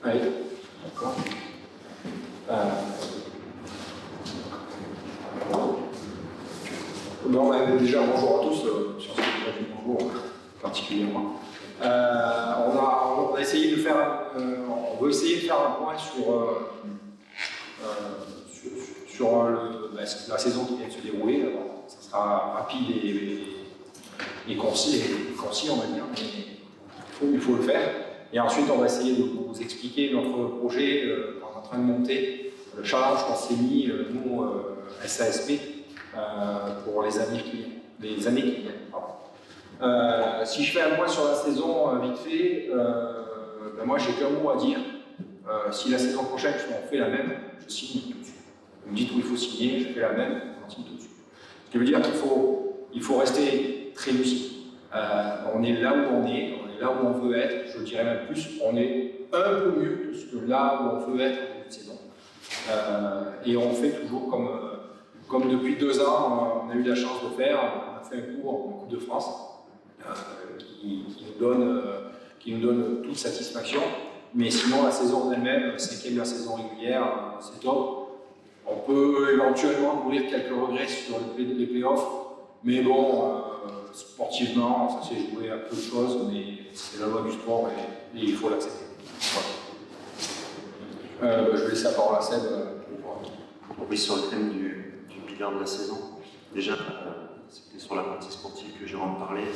Oui, d'accord. Bon, déjà, bonjour à tous, sur ce bonjour particulièrement. On a essayé de faire, on veut essayer de faire un point sur la saison qui vient de se dérouler. Alors, ça sera rapide et concis, on va dire, mais il faut le faire. Et ensuite, on va essayer de vous expliquer notre projet qu'on est en train de monter, le challenge qu'on s'est mis, nous, SASP, pour les années qui viennent. Si je fais un point sur la saison vite fait, moi j'ai qu'un mot à dire. Si la saison prochaine on fait la même, je signe tout de suite. Vous me dites où il faut signer, je fais la même, on signe tout de suite. Ce qui veut dire qu'il faut rester très lucide. On est là où on est là où on veut être, je dirais même plus, on est un peu mieux que ce que là où on veut être en début de saison. Et on fait toujours comme depuis 2 ans, on a eu la chance de faire, on a fait un cours en Coupe de France qui nous donne toute satisfaction. Mais sinon, la saison en elle-même, 5e de la saison régulière, c'est top. On peut éventuellement courir quelques regrets sur les playoffs, mais bon, sportivement, ça s'est joué à peu de choses, mais c'est la loi du sport et il faut l'accepter. Voilà. Je vais laisser la parole à Seb. Oui, sur le thème du bilan de la saison, déjà, c'était sur la partie sportive que Jérôme parlait,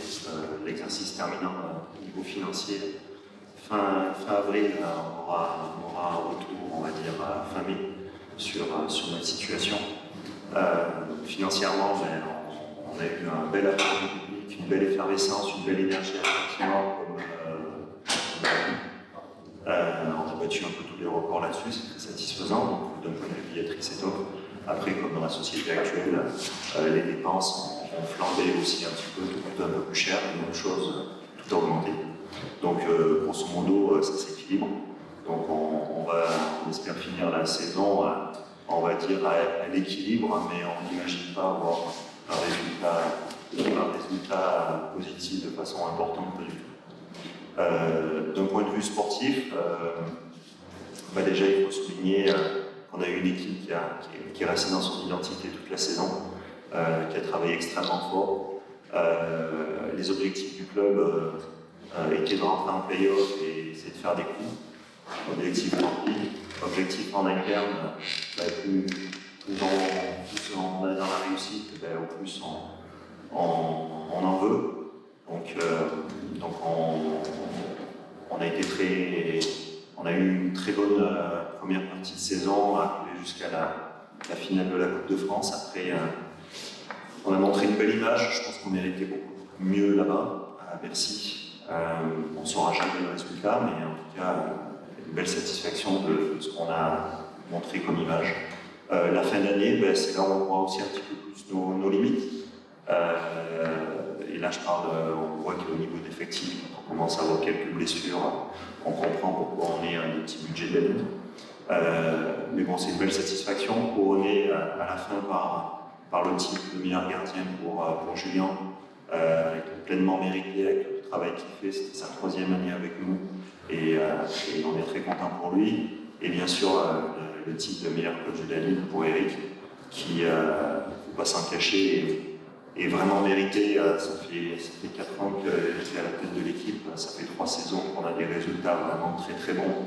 l'exercice terminant au niveau financier. Fin avril, on aura un retour, on va dire, fin mai, sur notre situation. Financièrement, on a eu un bel apport du public, une belle effervescence, une belle énergie à on a battu un peu tous les records là-dessus, c'est très satisfaisant. Donc, d'un point de vue billetterie, c'est top. Après, comme dans la société actuelle, les dépenses ont flambé aussi un petit peu, tout un peu plus cher, la même chose, tout a augmenté. Donc, grosso modo, ça s'équilibre. Donc, on espère finir la saison, on va dire, à l'équilibre, mais on n'imagine pas avoir un résultat positif de façon importante, pas du tout. D'un point de vue sportif, déjà, il faut souligner qu'on a eu une équipe qui est restée dans son identité toute la saison, qui a travaillé extrêmement fort. Les objectifs du club étaient de rentrer en play-off et essayer de faire des coups. Objectif en interne, plus on est dans la réussite, au plus on en veut. Donc on a eu une très bonne première partie de saison, arrivé jusqu'à la finale de la Coupe de France. Après, on a montré une belle image, je pense qu'on méritait beaucoup mieux là-bas, à Bercy. On ne saura jamais le résultat, mais en tout cas, une belle satisfaction de ce qu'on a montré comme image. La fin d'année, c'est là où on voit aussi un petit peu plus nos limites. Et là, on voit qu'au niveau d'effectifs, quand on commence à avoir quelques blessures, on comprend pourquoi on est un petit budget d'aide. Mais bon, c'est une belle satisfaction, couronné à la fin par le titre de meilleur gardien pour Julien, pleinement mérité avec le travail qu'il fait. C'était sa 3e année avec nous et on est très content pour lui. Et bien sûr, le titre de meilleur coach de la Ligue pour Eric, qui, il ne faut pas s'en cacher, est vraiment mérité. Ça fait 4 ans qu'il est à la tête de l'équipe, ça fait 3 saisons qu'on a des résultats vraiment très très bons.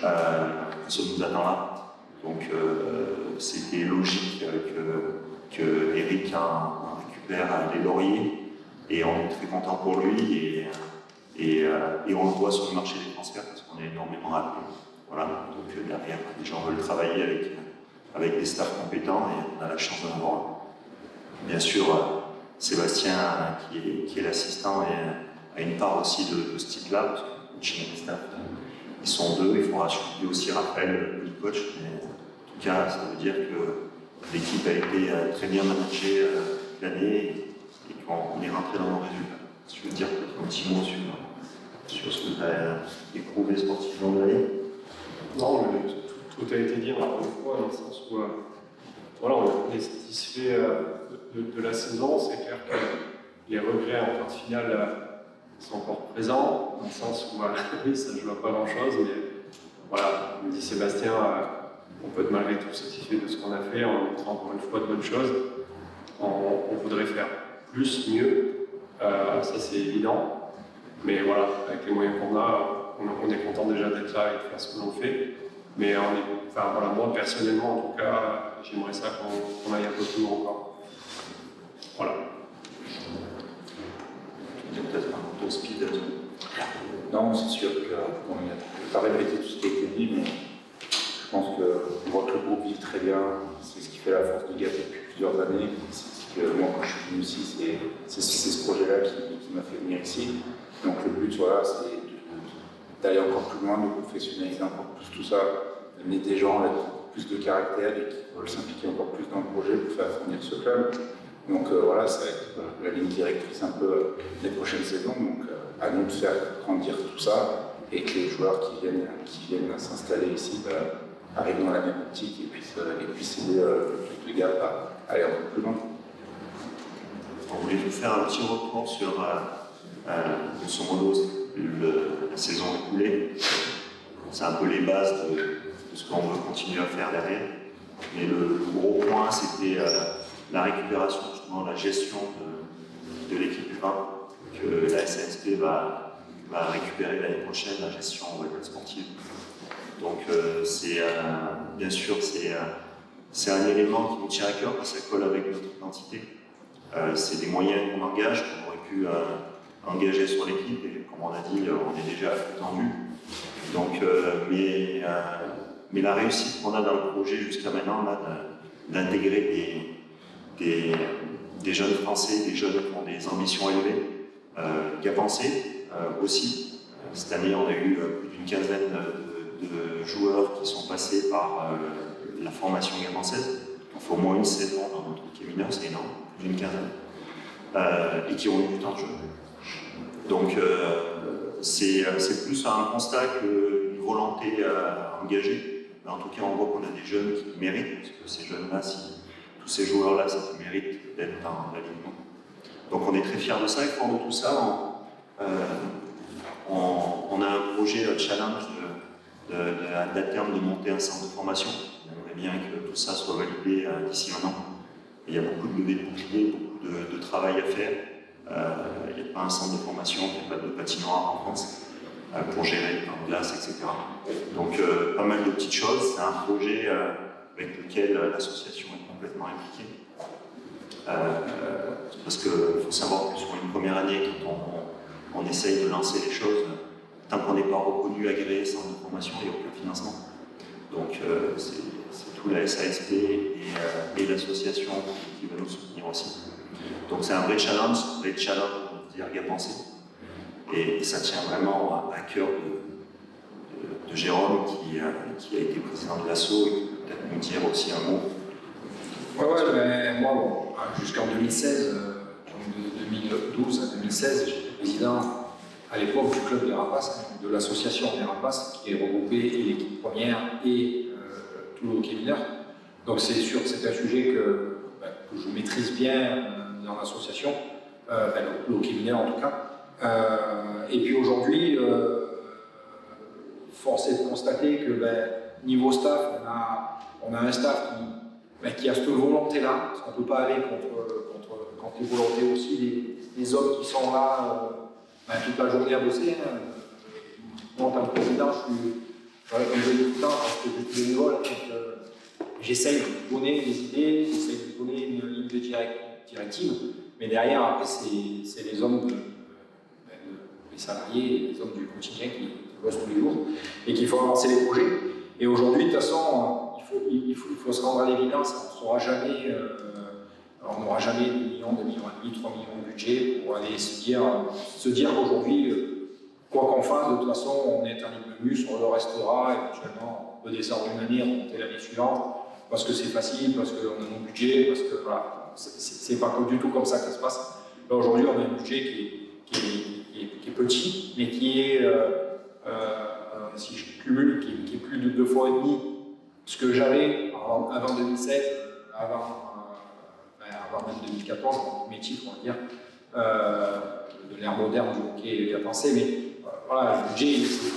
Ça nous attend là. Donc c'était logique que Eric récupère les lauriers et on est très content pour lui et on le voit sur le marché des transferts parce qu'on est énormément appelé. Voilà. Donc derrière, les gens veulent travailler avec des staffs compétents et on a la chance d'en avoir un. Bien sûr, Sébastien, qui est l'assistant, a une part aussi de ce type-là, parce que chez les staffs, ils sont 2, il faudra ajouter aussi Raphaël, le coach, mais en tout cas, ça veut dire que l'équipe a été très bien managée l'année et qu'on est rentré dans nos résultats. Si je veux dire peut-être un petit mot sur ce que tu as éprouvé sportivement de l'année. Non, mais tout a été dit encore une fois, dans le sens où on est satisfait de la saison. C'est clair que les regrets en quart de finale sont encore présents, dans le sens où oui, ça ne joue à pas grand-chose, mais voilà, comme dit Sébastien, on peut être malgré tout satisfait de ce qu'on a fait en montrant encore une fois de bonnes choses. On voudrait faire plus, mieux, ça c'est évident. Mais voilà, avec les moyens qu'on a, on est content déjà d'être là et de faire ce que l'on fait. Mais voilà, moi personnellement, en tout cas, j'aimerais ça qu'on aille un peu plus loin encore. Voilà. Peut-être un peu speed. Non, c'est sûr que on n'a pas répété tout ce qui a été dit, mais je pense qu'on voit que le groupe vit très bien. C'est ce qui fait la force du GAP depuis plusieurs années. C'est ce que moi, quand je suis venu ici, c'est ce projet-là qui m'a fait venir ici. Donc le but, voilà, c'est d'aller encore plus loin, de professionnaliser encore plus tout ça, d'amener des gens avec encore plus de caractère et qui veulent s'impliquer encore plus dans le projet pour faire fournir ce club. Donc voilà, ça va être la ligne directrice un peu des prochaines saisons. Donc à nous de faire grandir tout ça et que les joueurs qui viennent s'installer ici arrivent dans la même optique et puissent aider le GAP à aller un peu plus loin. On voulait vous faire un petit retour sur grosso modo la saison écoulée. C'est un peu les bases de ce qu'on veut continuer à faire derrière. Mais le gros point, c'était la récupération, justement, la gestion de l'équipe U20 que la SASP va récupérer l'année prochaine, la gestion sportive. Donc bien sûr, c'est un élément qui nous tient à cœur parce que ça colle avec notre identité. C'est des moyens qu'on engage, qu'on aurait pu engager sur l'équipe et comme on a dit, on est déjà tendu. Donc, mais la réussite qu'on a dans le projet jusqu'à maintenant, là, d'intégrer des jeunes Français, des jeunes qui ont des ambitions élevées, Gapençais aussi. Cette année, on a eu plus d'une quinzaine de joueurs qui sont passés par la formation gapençaise. On fait au moins une saison dans notre équipe mineure, c'est énorme, plus d'une quinzaine, et qui ont eu du temps de jeu. Donc, c'est plus un constat qu'une volonté engagée. Mais en tout cas, on voit qu'on a des jeunes qui méritent, parce que ces jeunes-là, tous ces joueurs-là, ça mérite d'être dans l'alignement. Donc, on est très fiers de ça, et fort de tout ça, on a un projet, un challenge d'à terme de monter un centre de formation. On aimerait bien que tout ça soit validé d'ici un an. Il y a beaucoup de levées de boucliers, beaucoup de travail à faire. Il n'y a pas un centre de formation, il n'y a pas de patinoire en France pour gérer le temps de glace, etc. Donc pas mal de petites choses. C'est un projet avec lequel l'association est complètement impliquée. Parce qu'il faut savoir que sur une première année, quand on essaye de lancer les choses, tant qu'on n'est pas reconnu, agréé, centre de formation, il n'y a aucun financement. Donc c'est tout la SASP et l'association qui va nous soutenir aussi. Donc c'est un vrai challenge, on va dire Gapençais. Et ça tient vraiment à cœur de Jérôme qui a été président de l'asso et qui peut peut-être nous dire aussi un mot. Ouais, mais moi, jusqu'en 2016, donc de 2012 à 2016, j'étais président à l'époque du club des Rapaces, de l'association des Rapaces, qui est regroupée et l'équipe première et tout le hockey mineur. Donc c'est sûr que c'est un sujet que je maîtrise bien dans l'association, le hockey mineur en tout cas. Et puis aujourd'hui, force est de constater que niveau staff, on a un staff qui a cette volonté-là, parce qu'on ne peut pas aller contre les volontés aussi des hommes qui sont là toute la journée à bosser. Moi, en tant que président, comme je dis tout le temps, parce que je suis bénévole, j'essaye de donner des idées, j'essaye de donner une ligne de directive, mais derrière, après, c'est les hommes, les salariés, les hommes du quotidien qui bossent tous les jours et qui font avancer les projets. Et aujourd'hui, de toute façon, il faut se rendre à l'évidence, on n'aura jamais 2 millions, 2,5 millions, 3 millions de budget pour aller se dire qu'aujourd'hui, quoi qu'on fasse, de toute façon, on est un immeuble, on le restera, éventuellement, on peut descendre une année, remonter l'année suivante, parce que c'est facile, parce qu'on a nos budgets, parce que voilà, c'est pas du tout comme ça que ça se passe. Là, aujourd'hui, on a un budget qui est petit, mais qui est, si je cumule, qui est plus de 2 fois et demi ce que j'avais avant 2016, avant même 2014, mes titres, on va dire, de l'ère moderne du hockey Gapençais, mais voilà, le budget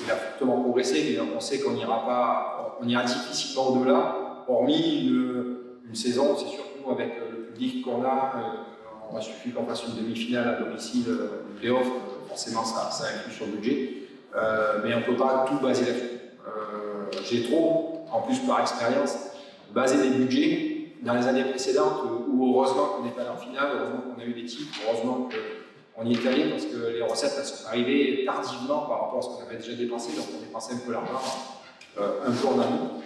il a fortement progressé, mais on sait qu'on ira difficilement au-delà, hormis une saison, c'est sûr que nous, avec le public qu'on a, on a suffi qu'on fasse une demi-finale à domicile du play-off, forcément ça influe sur le budget, mais on ne peut pas tout baser là-dessus. J'ai trop, en plus par expérience, basé des budgets dans les années précédentes où heureusement qu'on n'est pas allé en finale, heureusement qu'on a eu des titres, heureusement qu'on y est allé parce que les recettes elles sont arrivées tardivement par rapport à ce qu'on avait déjà dépensé, donc on dépensait un peu l'argent un peu en amont.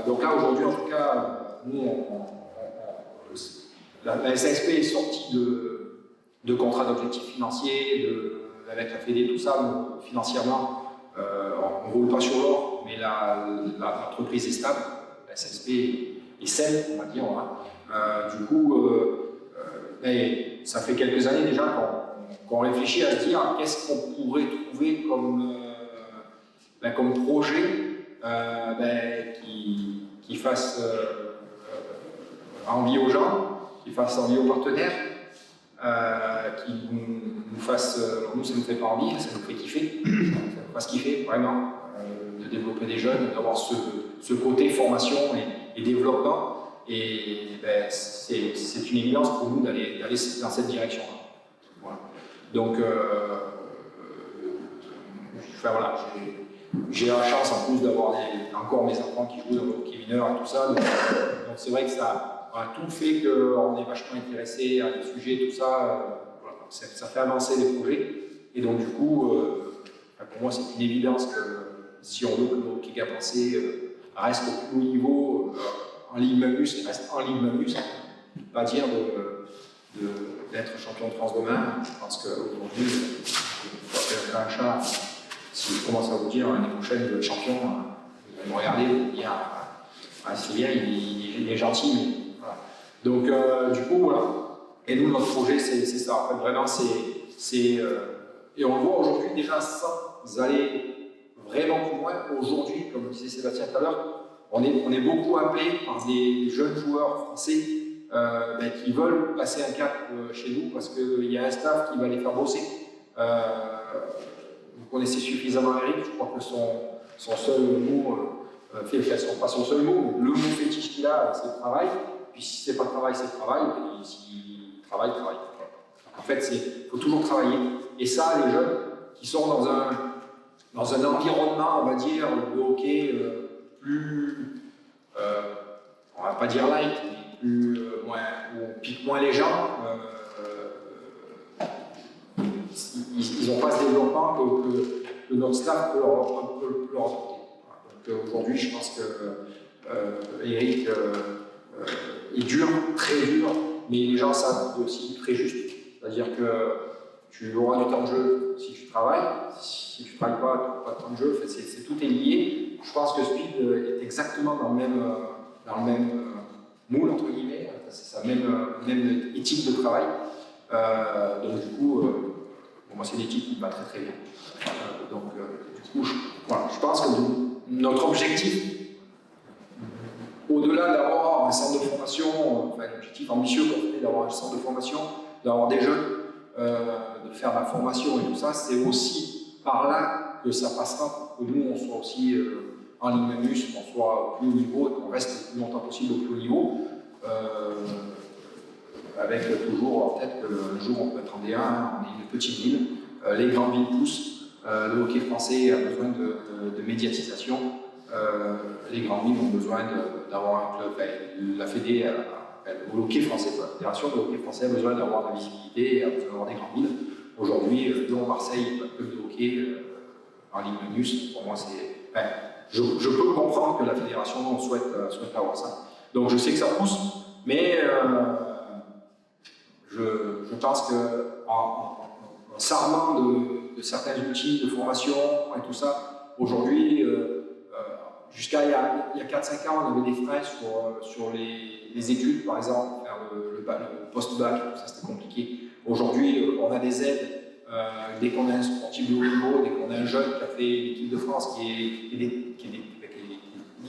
Donc là aujourd'hui en tout cas, nous la SASP est sortie de contrats d'objectifs financiers, avec la Fédé, tout ça, donc, financièrement, on ne roule pas sur l'or, mais l'entreprise est stable, la SASP est saine, on va dire. Voilà. Du coup, ça fait quelques années déjà qu'on réfléchit à se dire qu'est-ce qu'on pourrait trouver comme projet qui fasse envie aux gens, qui fasse envie aux partenaires, qui nous fasse, nous ça ne nous fait pas envie, ça nous fait kiffer, ça nous fasse kiffer vraiment, de développer des jeunes, d'avoir ce côté formation et développement, et c'est une évidence pour nous d'aller dans cette direction-là. Voilà. Donc, voilà, j'ai la chance en plus d'avoir encore mes enfants qui jouent dans le hockey mineur et tout ça, donc c'est vrai que ça. Voilà, tout fait qu'on est vachement intéressé à des sujets, tout ça, voilà, ça fait avancer les projets. Et donc, du coup, pour moi, c'est une évidence que si on veut que le hockey Gap-Pensée reste au plus haut niveau, en Ligue Magnus, reste en Ligue Magnus, pas dire d'être champion de France demain. Je pense qu'aujourd'hui, il faut faire un chat. Si je commence à vous dire l'année prochaine, le champion, vous allez me regarder et vous dire c'est bien, il est gentil, mais. Voilà. Donc, du coup, voilà. Et nous, notre projet, c'est ça. En fait, vraiment, et on le voit aujourd'hui déjà sans aller vraiment plus loin. Aujourd'hui, comme disait Sébastien tout à l'heure, on est beaucoup appelé par des jeunes joueurs français qui veulent passer un cap chez nous parce qu'il y a un staff qui va les faire bosser. Vous connaissez suffisamment Eric, je crois que son seul mot, pas son seul mot, le mot fétiche qu'il a, c'est le travail. Puis si c'est pas le travail, c'est le travail. Et s'il travaille. En fait, il faut toujours travailler. Et ça, les jeunes qui sont dans un environnement, on va dire, de hockey plus, on va pas dire light, mais plus, où on pique moins les gens, ils n'ont pas ce développement que notre staff peut leur apporter. Donc aujourd'hui, je pense que Eric est dur, très dur, mais les gens savent aussi très juste. C'est-à-dire que tu auras du temps de jeu si tu travailles, si tu ne travailles pas, tu n'auras pas de temps de jeu, tout est lié. Je pense que Speed est exactement dans le même moule, entre guillemets, c'est sa même éthique de travail. Donc du coup, moi c'est une éthique qui me va très très bien. Du coup, je pense que notre objectif, au-delà d'avoir un centre de formation, un objectif ambitieux d'avoir un centre de formation, d'avoir des jeunes, de faire la formation et tout ça, c'est aussi par là que ça passera pour que nous on soit aussi en Ligue Magnus, qu'on soit au plus haut niveau et qu'on reste le plus longtemps possible au plus haut niveau, avec toujours en tête que le jour où on peut être en D1, on est une petite ville, les grandes villes poussent, le hockey français a besoin de médiatisation. Les grandes villes ont besoin d'avoir un club, la Fédé, le hockey français, la Fédération de hockey français a besoin d'avoir de la visibilité et a besoin d'avoir des grandes villes. Aujourd'hui, Lyon, Marseille, un club de hockey en Ligue Magnus, pour moi, c'est. Je peux comprendre que la Fédération souhaite avoir ça. Donc je sais que ça pousse, mais je pense qu'en s'armant de certains outils de formation et tout ça, aujourd'hui, jusqu'à il y a 4-5 ans, on avait des freins sur les études, par exemple, faire le post-bac, tout ça c'était compliqué. Aujourd'hui, on a des aides, dès qu'on a un sportif de haut niveau, dès qu'on a un jeune qui a fait l'équipe de France, qui est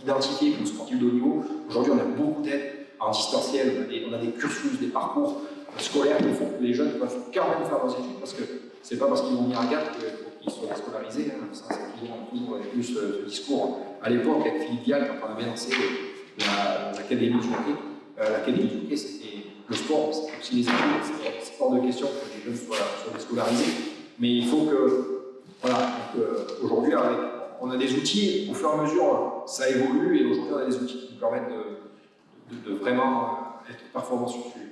identifié comme sportif de haut niveau, aujourd'hui on a beaucoup d'aides en distanciel, on a des cursus, des parcours scolaires qui font que les jeunes peuvent quand même faire leurs études, parce que c'est pas parce qu'ils vont venir à Gap qu'ils soient déscolarisés. Hein. Ça, c'est toujours eu ce discours. À l'époque, avec Philippe Vial, quand on avait lancé l'académie du hockey, c'était le sport, c'était aussi les études, c'est hors de question que les jeunes soient déscolarisés. Mais il faut que, voilà, aujourd'hui, on a des outils, au fur et à mesure, ça évolue, et aujourd'hui, on a des outils qui nous permettent de vraiment être performants sur ce sujet.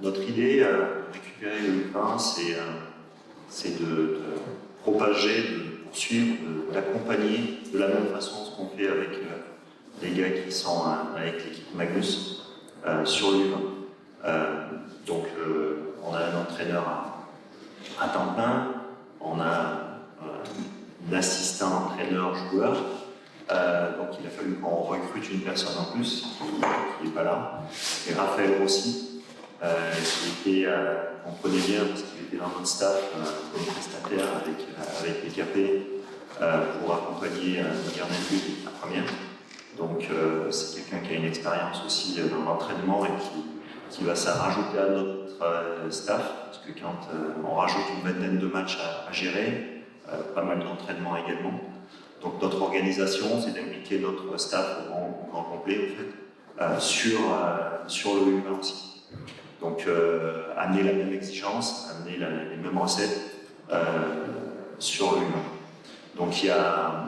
Notre idée, récupérer le U20, c'est de propager, de poursuivre, d'accompagner de la même façon ce qu'on fait avec les gars qui sont avec l'équipe Magnus sur l'U20. Donc, on a un entraîneur à temps plein, on a un assistant entraîneur-joueur. Donc il a fallu qu'on recrute une personne en plus qui n'est pas là. Et Raphaël Rossi, qu'on connaît bien parce qu'il était dans notre staff comme prestataire avec les KP pour accompagner le gardien de but la première. Donc c'est quelqu'un qui a une expérience aussi dans l'entraînement et qui va ça rajouter à notre staff, parce que quand on rajoute une vingtaine de matchs à gérer, pas mal d'entraînement également. Donc notre organisation, c'est d'impliquer notre staff au grand complet en fait, sur le U20 aussi. Donc amener la même exigence, amener les mêmes recettes sur le U20. Donc il y a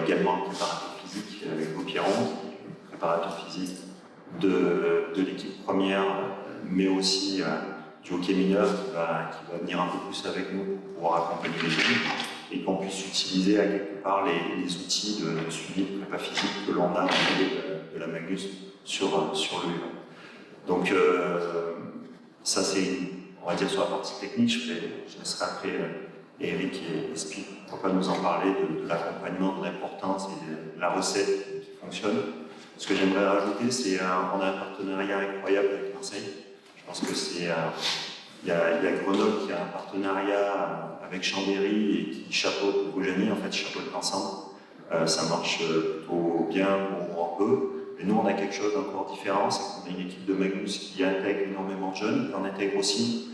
également un préparateur physique avec Hugo Pierron, préparateur physique de l'équipe première, mais aussi du hockey mineur qui va venir un peu plus avec nous pour pouvoir accompagner les jeunes et qu'on puisse utiliser à quelque part les outils de suivi de prépa physique que l'on a au niveau de la Magnus sur le U20. Donc ça c'est, on va dire, sur la partie technique. Je laisserai après Eric et Spi pourquoi nous en parler de l'accompagnement, de l'importance et de la recette qui fonctionne. Ce que j'aimerais rajouter, c'est on a un partenariat incroyable avec Marseille. Je pense que c'est il y a Grenoble qui a un partenariat avec Chambéry et qui chapeaute Boujani, en fait, chapeaute l'ensemble. Ça marche plutôt bien pour eux. Et nous, on a quelque chose d'encore différent, c'est qu'on a une équipe de Magnus qui intègre énormément de jeunes, qui en intègre aussi.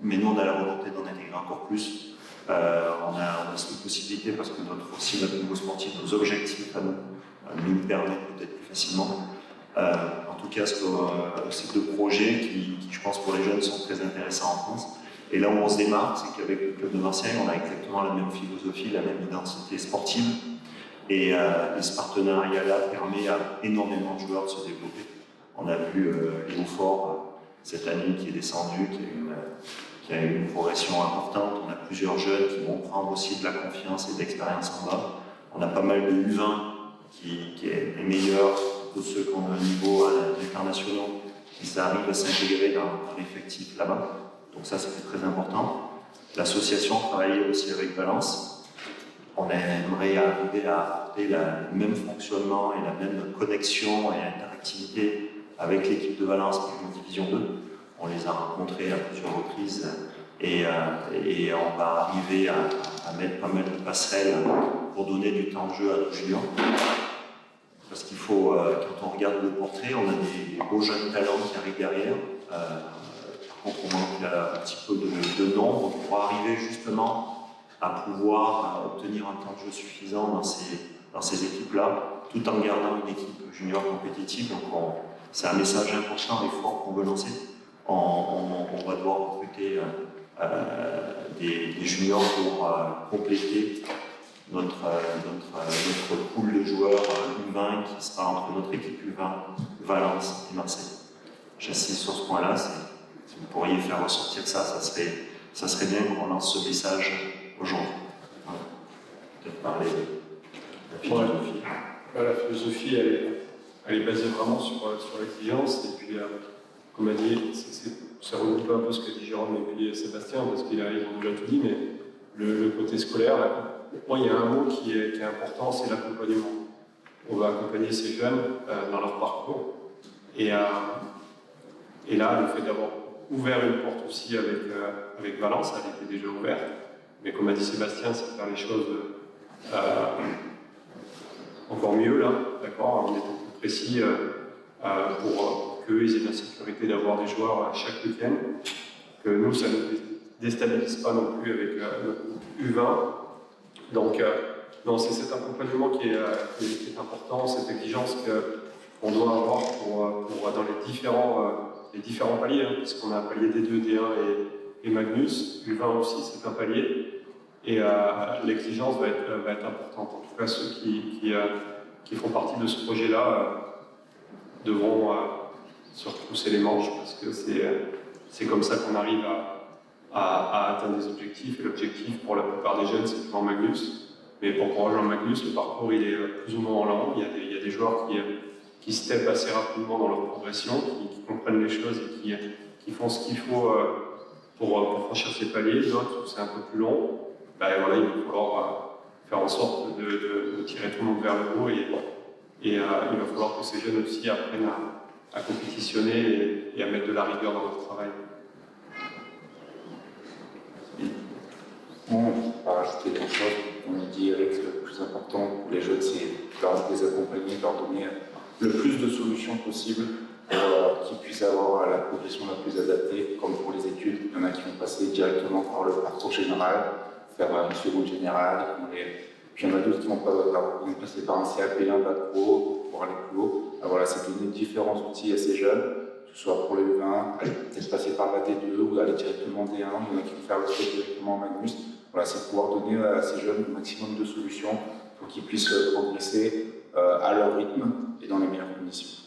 Mais nous, on a la volonté d'en intégrer encore plus. On a cette possibilité parce que notre niveau sportif, nos objectifs à nous le permettent peut-être plus facilement. En tout cas, c'est deux projets qui, je pense, pour les jeunes, sont très intéressants en France. Et là où on se démarque, c'est qu'avec le club de Marseille, on a exactement la même philosophie, la même identité sportive. Et ce partenariat-là permet à énormément de joueurs de se développer. On a vu Léo Fort cette année qui est descendu, qui a eu une progression importante. On a plusieurs jeunes qui vont prendre aussi de la confiance et de l'expérience en bas. On a pas mal de U20 qui est les meilleurs de ceux qui ont un niveau international, qui arrivent à s'intégrer dans l'effectif là-bas. Donc ça, c'était très important. L'association travaillait aussi avec Valence. On aimerait arriver à apporter le même fonctionnement et la même connexion et interactivité avec l'équipe de Valence qui joue en Division 2. On les a rencontrés à plusieurs reprises et on va arriver à mettre pas mal de passerelles pour donner du temps de jeu à nos juniors. Parce qu'il faut, quand on regarde le portrait, on a des beaux jeunes talents qui arrivent derrière. Par contre, on manque un petit peu de nombre pour arriver justement à pouvoir obtenir un temps de jeu suffisant dans ces équipes-là, tout en gardant une équipe junior compétitive. Donc c'est un message important et fort qu'on veut lancer. On va devoir recruter des juniors pour compléter notre pool de joueurs U20 qui sera entre notre équipe U20, Valence et Marseille. J'insiste sur ce point-là, si vous pourriez faire ressortir ça serait bien qu'on lance ce message aujourd'hui. Voilà. Peut-être parler de la philosophie. La philosophie, elle est basée vraiment sur l'exigence, et puis, comme a dit, ça regroupe un peu ce que dit Jérôme et puis Sébastien, parce qu'ils ont déjà tout dit, mais le côté scolaire, moi, il y a un mot qui est important, c'est l'accompagnement. On va accompagner ces jeunes dans leur parcours. Et là, le fait d'avoir ouvert une porte aussi avec Valence, elle était déjà ouverte. Mais comme a dit Sébastien, c'est faire les choses encore mieux, là, d'accord, en étant plus précis, pour qu'eux aient la sécurité d'avoir des joueurs chaque week-end. que nous, ça ne nous déstabilise pas non plus avec notre U20. Donc, non, c'est cet accompagnement qui est important, cette exigence qu'on doit avoir pour dans les différents paliers, hein, puisqu'on a un palier D2, D1 et Magnus. U20 aussi, c'est un palier. Et l'exigence va être importante. En tout cas, ceux qui font partie de ce projet-là devront se retrousser les manches, parce que c'est comme ça qu'on arrive à atteindre des objectifs. Et l'objectif pour la plupart des jeunes, c'est de jouer en Magnus. Mais pour pouvoir jouer en Magnus, le parcours il est plus ou moins lent. Il y a des joueurs qui step assez rapidement dans leur progression, qui comprennent les choses et qui font ce qu'il faut pour franchir ces paliers. D'autres, c'est un peu plus long. Ben, voilà, il va falloir faire en sorte de tirer tout le monde vers le haut et il va falloir que ces jeunes aussi apprennent à compétitionner et à mettre de la rigueur dans leur travail. On va rajouter des choses. On a dit, Eric, le plus important pour les jeunes, c'est de les accompagner, de leur donner le plus de solutions possibles pour qu'ils puissent avoir la progression la plus adaptée, comme pour les études. Il y en a qui vont passer directement par le parcours général, faire une seconde générale, puis il y en a d'autres qui vont passer par un CAP1, bac pro, pour pouvoir aller plus haut. Alors voilà, c'est donner différents outils à ces jeunes, que ce soit pour les U20, peut-être passer par la D2 ou aller directement en D1, il y en a qui vont faire le step directement en Magnus. Voilà, c'est pouvoir donner à ces jeunes le maximum de solutions pour qu'ils puissent progresser à leur rythme et dans les meilleures conditions.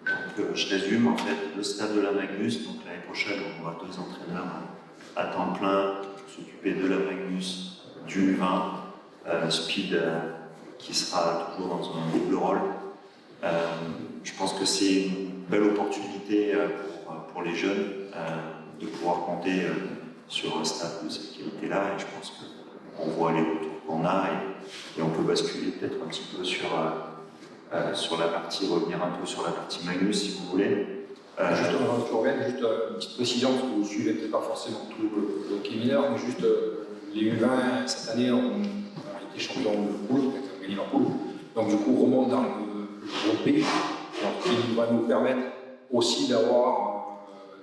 Donc, je résume, en fait, le stade de la Magnus. Donc l'année prochaine, on aura 2 entraîneurs à temps plein pour s'occuper de la Magnus, du U20, Speed qui sera toujours dans un double rôle. Je pense que c'est une belle opportunité pour les jeunes de pouvoir compter sur un stade de cette qualité-là, et je pense qu'on voit les retours qu'on a et on peut basculer peut-être un petit peu sur la partie, revenir un peu sur la partie Magnus si vous voulez. Juste avant que je revienne, juste une petite précision, parce que vous ne suivez peut-être pas forcément tout le hockey mineur, mais juste les U20 cette année ont été champions de poule, ont gagné leur poule, donc du coup on remonte dans le groupe B, donc, qui va nous permettre aussi d'avoir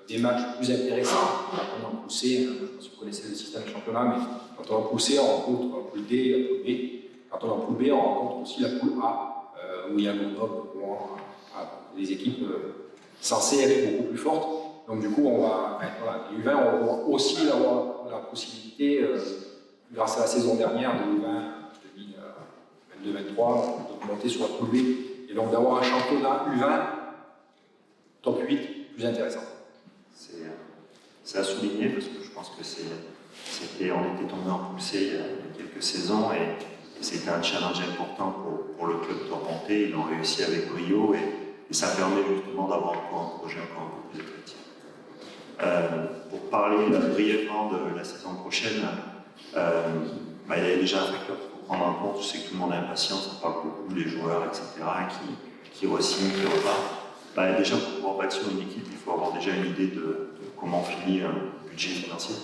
des matchs plus intéressants quand on a poussé. Je ne sais pas si vous connaissez le système de championnat, mais quand on a poussé, on rencontre la poule D et la poule B. Quand on a poule B, on rencontre aussi la poule A, où il y a Grenoble, des équipes censées être beaucoup plus fortes. Donc du coup, les U20 vont aussi avoir la possibilité, grâce à la saison dernière de U20 2022-2023, de monter sur la poule B et donc d'avoir un championnat U20 top 8 plus intéressant. C'est à souligner parce que je pense que on était tombé en poule C il y a quelques saisons et c'était un challenge important pour le club de remonter. Ils l'ont réussi avec brio et ça permet justement d'avoir encore un projet encore un peu plus attractif. Pour parler brièvement de la saison prochaine, il y a déjà un facteur qu'il faut prendre en compte. Je sais que tout le monde est impatient, ça parle beaucoup des joueurs, etc., qui re-signent, qui repartent. Déjà, pour pouvoir bâtir une équipe, il faut avoir déjà une idée de comment finir un budget financier.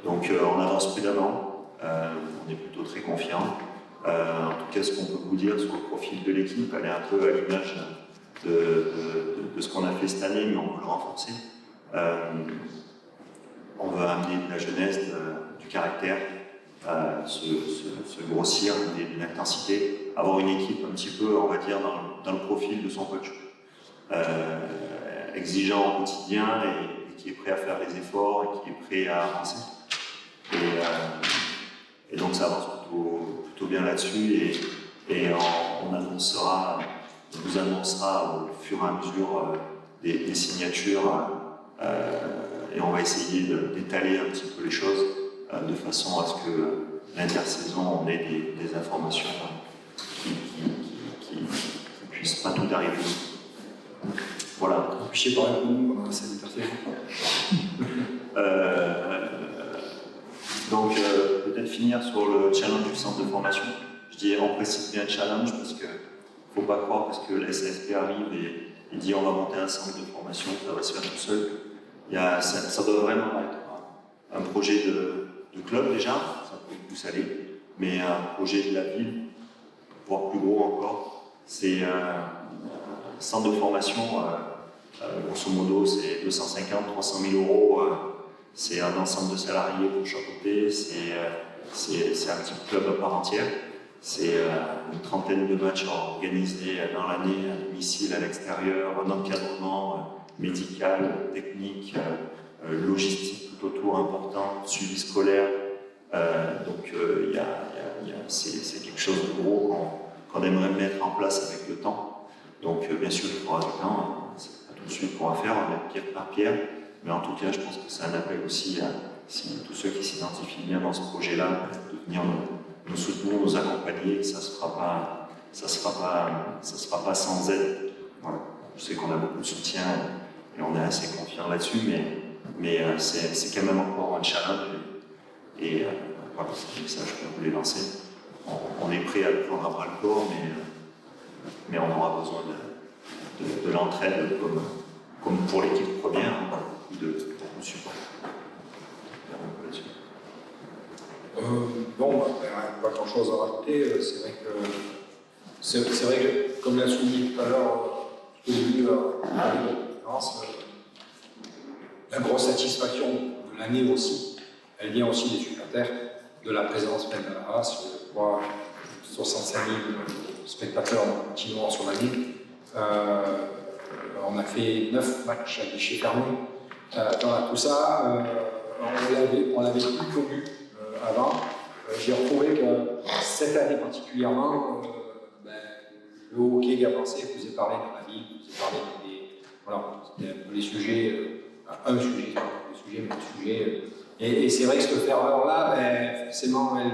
Donc, on avance prudemment, on est plutôt très confiant. En tout cas, ce qu'on peut vous dire sur le profil de l'équipe, elle est un peu à l'image de ce qu'on a fait cette année, mais on veut le renforcer. On veut amener de la jeunesse, du caractère, se grossir, de l'intensité, avoir une équipe un petit peu, on va dire, dans le profil de son coach. Exigeant au quotidien et qui est prêt à faire les efforts et qui est prêt à avancer. Et donc ça avance plutôt bien là-dessus et on vous annoncera au fur et à mesure des signatures et on va essayer d'étaler un petit peu les choses de façon à ce que l'intersaison on ait des informations qui puissent pas tout arriver. Voilà. Je sais pas pendant cette intersaison. Donc, peut-être finir sur le challenge du centre de formation. Je dis, on précise bien challenge parce qu'il ne faut pas croire parce que la SFP arrive et dit on va monter un centre de formation, ça va se faire tout seul. Ça doit vraiment être un projet de club déjà, ça peut plus aller, mais un projet de la ville, voire plus gros encore. C'est un centre de formation Grosso modo, c'est 250-300 000 euros. C'est un ensemble de salariés pour chapeauter. C'est un petit club à part entière. C'est une trentaine de matchs organisés dans l'année, à domicile, à l'extérieur, un encadrement médical, technique, logistique tout autour important, suivi scolaire. C'est quelque chose de gros qu'on aimerait mettre en place avec le temps. Donc bien sûr, il faudra du temps, c'est pas tout de suite qu'on va faire, on va mettre pierre par pierre. Mais en tout cas, je pense que c'est un appel aussi à tous ceux qui s'identifient bien dans ce projet-là, de venir nous soutenir, nous accompagner. Ça se fera pas sans aide. Voilà. Je sais qu'on a beaucoup de soutien et on est assez confiant là-dessus, mais c'est quand même encore un challenge. Et voilà, c'est un message que je voulais lancer. On est prêt à le prendre à bras le corps, mais on aura besoin de l'entraide comme pour l'équipe première, beaucoup de support. Pas grand chose à rajouter. C'est vrai que, comme l'a souligné tout à l'heure, au début de la conférence, la grosse satisfaction de l'année aussi, elle vient aussi des supporters, de la présence même de la race. Je crois 65 000 spectateurs continuant sur l'année. On a fait 9 matchs à guichet fermé. Tout ça, on l'avait plus connu avant. J'ai retrouvé que cette année particulièrement, le hockey gabensais faisait parler dans la ville, faisait parler c'était un peu les sujets, un sujet, pas les sujets, mais un sujet. Et c'est vrai que cette ferveur-là, forcément, elle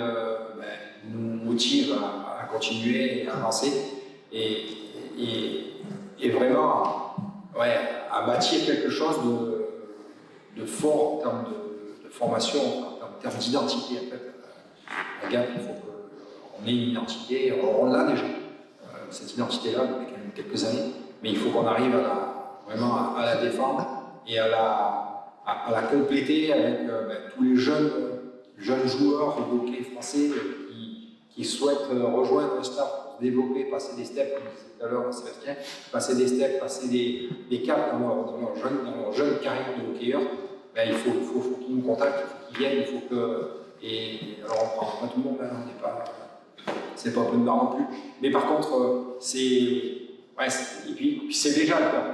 nous motive à continuer et à avancer. Et vraiment, à bâtir quelque chose de fort en termes de formation, en termes d'identité. En fait, à Gap, il faut qu'on ait une identité. On l'a déjà, cette identité-là, depuis quand même quelques années, mais il faut qu'on arrive vraiment à la défendre et à la compléter avec tous les jeunes joueurs de hockey français qui souhaitent rejoindre le staff pour se développer, passer des steps, comme disait tout à l'heure Sébastien, passer des steps, passer des caps dans leur jeune carrière de hockeyeur. Il faut qu'ils nous contactent, il faut qu'ils viennent, il faut que. Et alors on ne prend pas tout le monde, on n'est pas. C'est pas open bar non plus. Mais par contre, et puis c'est déjà le cas.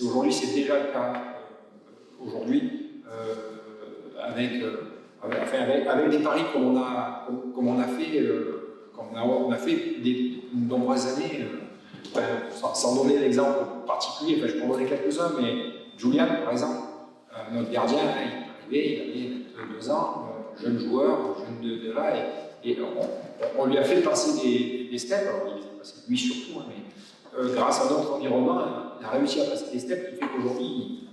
Aujourd'hui, c'est déjà le cas. Aujourd'hui, avec des paris comme on a fait de nombreuses années, sans donner l'exemple particulier, je peux en donner quelques-uns, mais Julian, par exemple, notre gardien, il avait 22 ans, jeune joueur, jeune de là, et on lui a fait passer des steps, alors il les a passés lui surtout, mais grâce à notre environnement, il a réussi à passer des steps qui fait qu'aujourd'hui,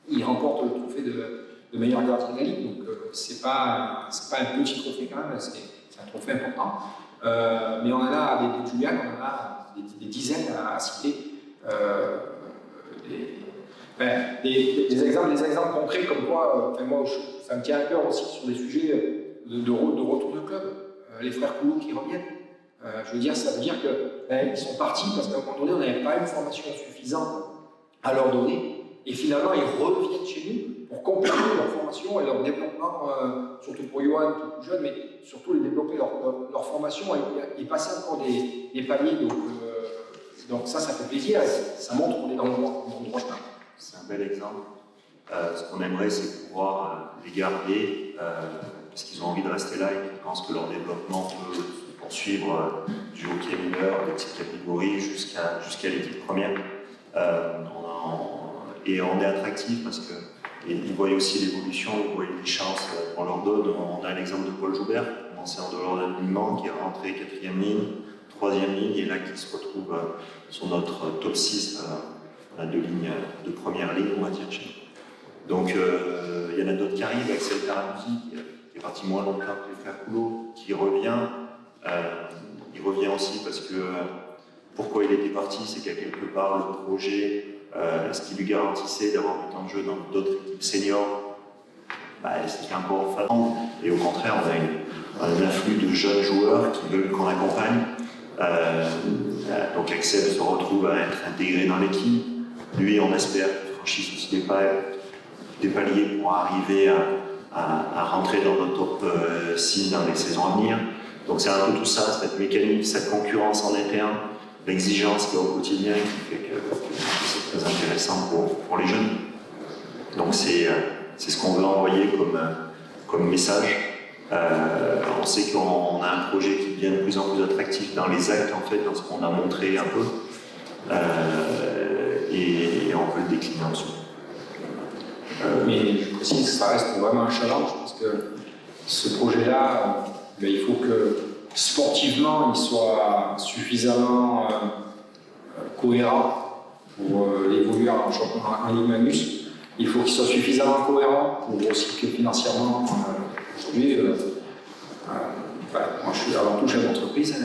il remporte le trophée de meilleur gardien de la Ligue, donc c'est pas un petit trophée quand même, c'est un trophée important. Mais on en a des Julian, on en a des dizaines à citer. Des exemples concrets comme quoi, moi, ça me tient à cœur aussi sur des sujets de retour de club. Les frères Coulot qui reviennent. Je veux dire, ça veut dire qu'ils sont partis parce qu'à un moment donné, on n'avait pas une formation suffisante à leur donner. Et finalement, ils reviennent chez nous pour compléter leur formation et leur développement, surtout pour Johan qui est plus jeune, mais surtout les développer leur formation et passer encore des paliers. Donc ça fait plaisir et ça montre qu'on est dans le droit chemin. C'est un bel exemple. Ce qu'on aimerait, c'est pouvoir les garder parce qu'ils ont envie de rester là et qu'ils pensent que leur développement peut se poursuivre du hockey mineur, des petites catégories jusqu'à l'équipe première. Et on est attractif parce qu'ils voient aussi l'évolution, ils voient les chances qu'on leur donne. On a l'exemple de Paul Joubert, qui a commencé en dehors d'alignement, qui est rentré 4e ligne, 3e ligne, et là qui se retrouve sur notre top 6. On a 2 lignes de première ligne, on va dire chez nous. Donc il y en a d'autres qui arrivent, Axel Taranti, qui est parti moins longtemps que les frères Coulot, qui revient. Il revient aussi parce que pourquoi il était parti, c'est qu'à quelque part le projet, ce qui lui garantissait d'avoir du temps de jeu dans d'autres équipes seniors, c'était encore fatigant. Et au contraire, on a un afflux de jeunes joueurs qui veulent qu'on accompagne. Donc Axel se retrouve à être intégré dans l'équipe. Lui, on espère qu'il franchisse aussi des paliers pour arriver à rentrer dans le top 6 dans les saisons à venir. Donc c'est un peu tout ça, cette mécanique, cette concurrence en interne, l'exigence qu'il y a au quotidien qui fait que c'est très intéressant pour les jeunes. Donc c'est ce qu'on veut envoyer comme message. On sait qu'on a un projet qui devient de plus en plus attractif dans les actes, en fait, dans ce qu'on a montré un peu. Et on peut le décliner en dessous. Mais je précise que ça reste vraiment un challenge parce que ce projet-là, il faut que sportivement il soit suffisamment cohérent pour évoluer en championnat en Ligue Magnus. Il faut qu'il soit suffisamment cohérent pour aussi que financièrement, aujourd'hui, moi je suis avant tout chef d'entreprise,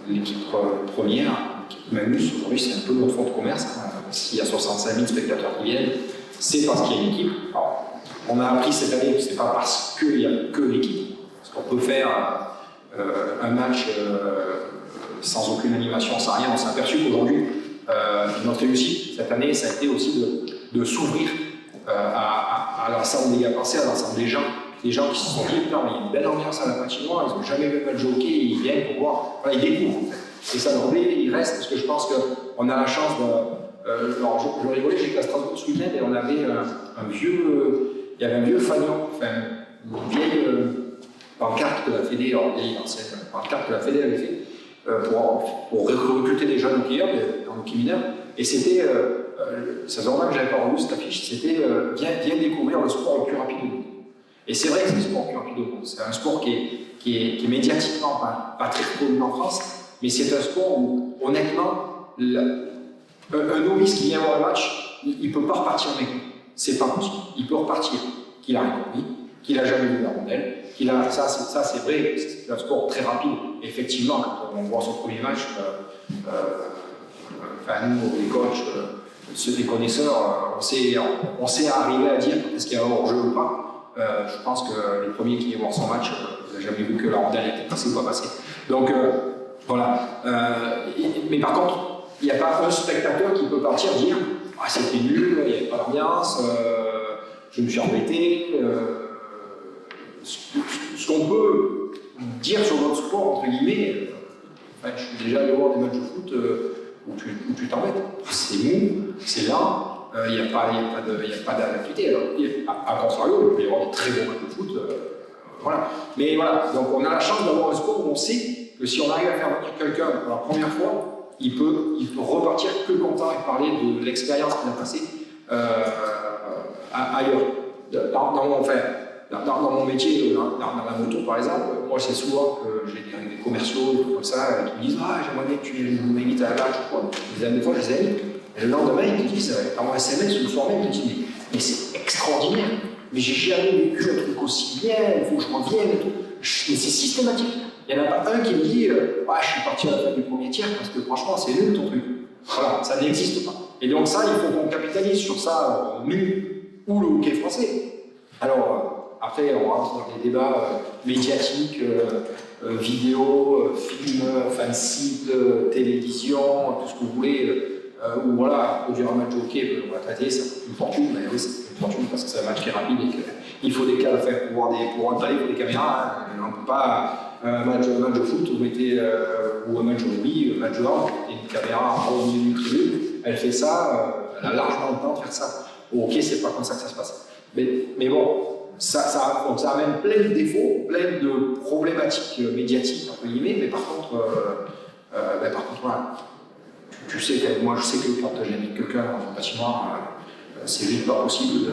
l'équipe première, l'équipe Magnus, aujourd'hui c'est un peu notre fonds de commerce. S'il y a 65 000 spectateurs qui viennent, c'est parce qu'il y a une équipe. Alors, on a appris cette année que ce n'est pas parce qu'il n'y a que l'équipe, parce qu'on peut faire un match sans aucune animation, sans rien. On s'est aperçu qu'aujourd'hui, notre réussite cette année, ça a été aussi de s'ouvrir à l'ensemble des gars passés, à l'ensemble des gens qui se sont dit, putain, il y a une belle ambiance à la patinoire, ils n'ont jamais vu un match de hockey, ils viennent pour voir, voilà, ils découvrent. En fait. Et ça leur plaît, ils restent, parce que je pense qu'on a la chance de. Alors, je rigolais, j'étais à Strasbourg ce week-end et on avait il y avait un vieux fanion, enfin, une vieille pancarte que la Fédé, alors vieille ancienne pancarte que la Fédé avait fait pour recruter des jeunes hockeyeurs dans le hockey mineur. Et c'était, ça faisait longtemps que j'avais pas revu cette affiche, c'était viens découvrir le sport le plus rapide au monde. Et c'est vrai que c'est le sport le plus rapide au monde. C'est un sport qui est médiatiquement pas très connu en France, mais c'est un sport où, honnêtement, un novice qui vient voir le match, il ne peut pas repartir avec nous. C'est pas possible. Il peut repartir, qu'il a rien compris, qu'il n'a jamais vu la rondelle, ça c'est vrai, c'est un sport très rapide. Et effectivement, quand on voit son premier match, nous, les coachs, ceux des connaisseurs, on sait arriver à dire est-ce qu'il y a un hors-jeu ou pas. Je pense que les premiers qui vont voir son match, ils n'ont jamais vu que la rondelle était passée ou pas passée. Donc voilà. Mais par contre, il n'y a pas un spectateur qui peut partir dire ah, c'était nul, il n'y avait pas d'ambiance, je me suis embêté. Ce qu'on peut dire sur notre sport, entre guillemets, je suis déjà allé voir des matchs de foot où tu t'embêtes. C'est mou, c'est lent, il n'y a pas d'activité. À contrario, il peut y avoir des très bons matchs de foot. Voilà. Mais voilà, donc on a la chance d'avoir un sport où on sait que si on arrive à faire venir quelqu'un pour la première fois, il peut repartir que content et parler de l'expérience qu'il a passée ailleurs. Dans mon métier, dans la moto par exemple, moi c'est souvent que j'ai des commerciaux, des trucs comme ça, qui me disent ah, j'aimerais bien que tu m'invites à la match ou quoi. Des fois je les invite, et le lendemain ils te disent, par SMS ou le soir même, ils te disent mais c'est extraordinaire, mais j'ai jamais vécu un truc aussi bien, il faut que je revienne et tout. Mais c'est systématique. Il n'y en a pas un qui me dit je suis parti à la fin du premier tiers parce que franchement c'est nul ton truc. Voilà, ça n'existe pas. Et donc ça, il faut qu'on capitalise sur ça, nous ou le hockey français. Alors après, on rentre dans des débats médiatiques, vidéo, film, site, télévision, tout ce que vous voulez, où voilà, produire un match de hockey, on va traiter, ça coûte une fortune, mais oui, ça coûte une fortune parce que c'est un match qui est rapide et qu'il faut des cas, pour entrer, il faut des caméras, on ne peut pas. Un match de foot, ou un match de rugby, un match de hand, une caméra en haut milieu du tribune, elle fait ça, elle a largement le temps de faire ça. Au hockey, c'est pas comme ça que ça se passe. Mais bon, ça amène plein de défauts, plein de problématiques médiatiques, entre guillemets, mais par contre, voilà. Tu sais, moi je sais que quand j'invite quelqu'un dans un patinoire, c'est juste pas possible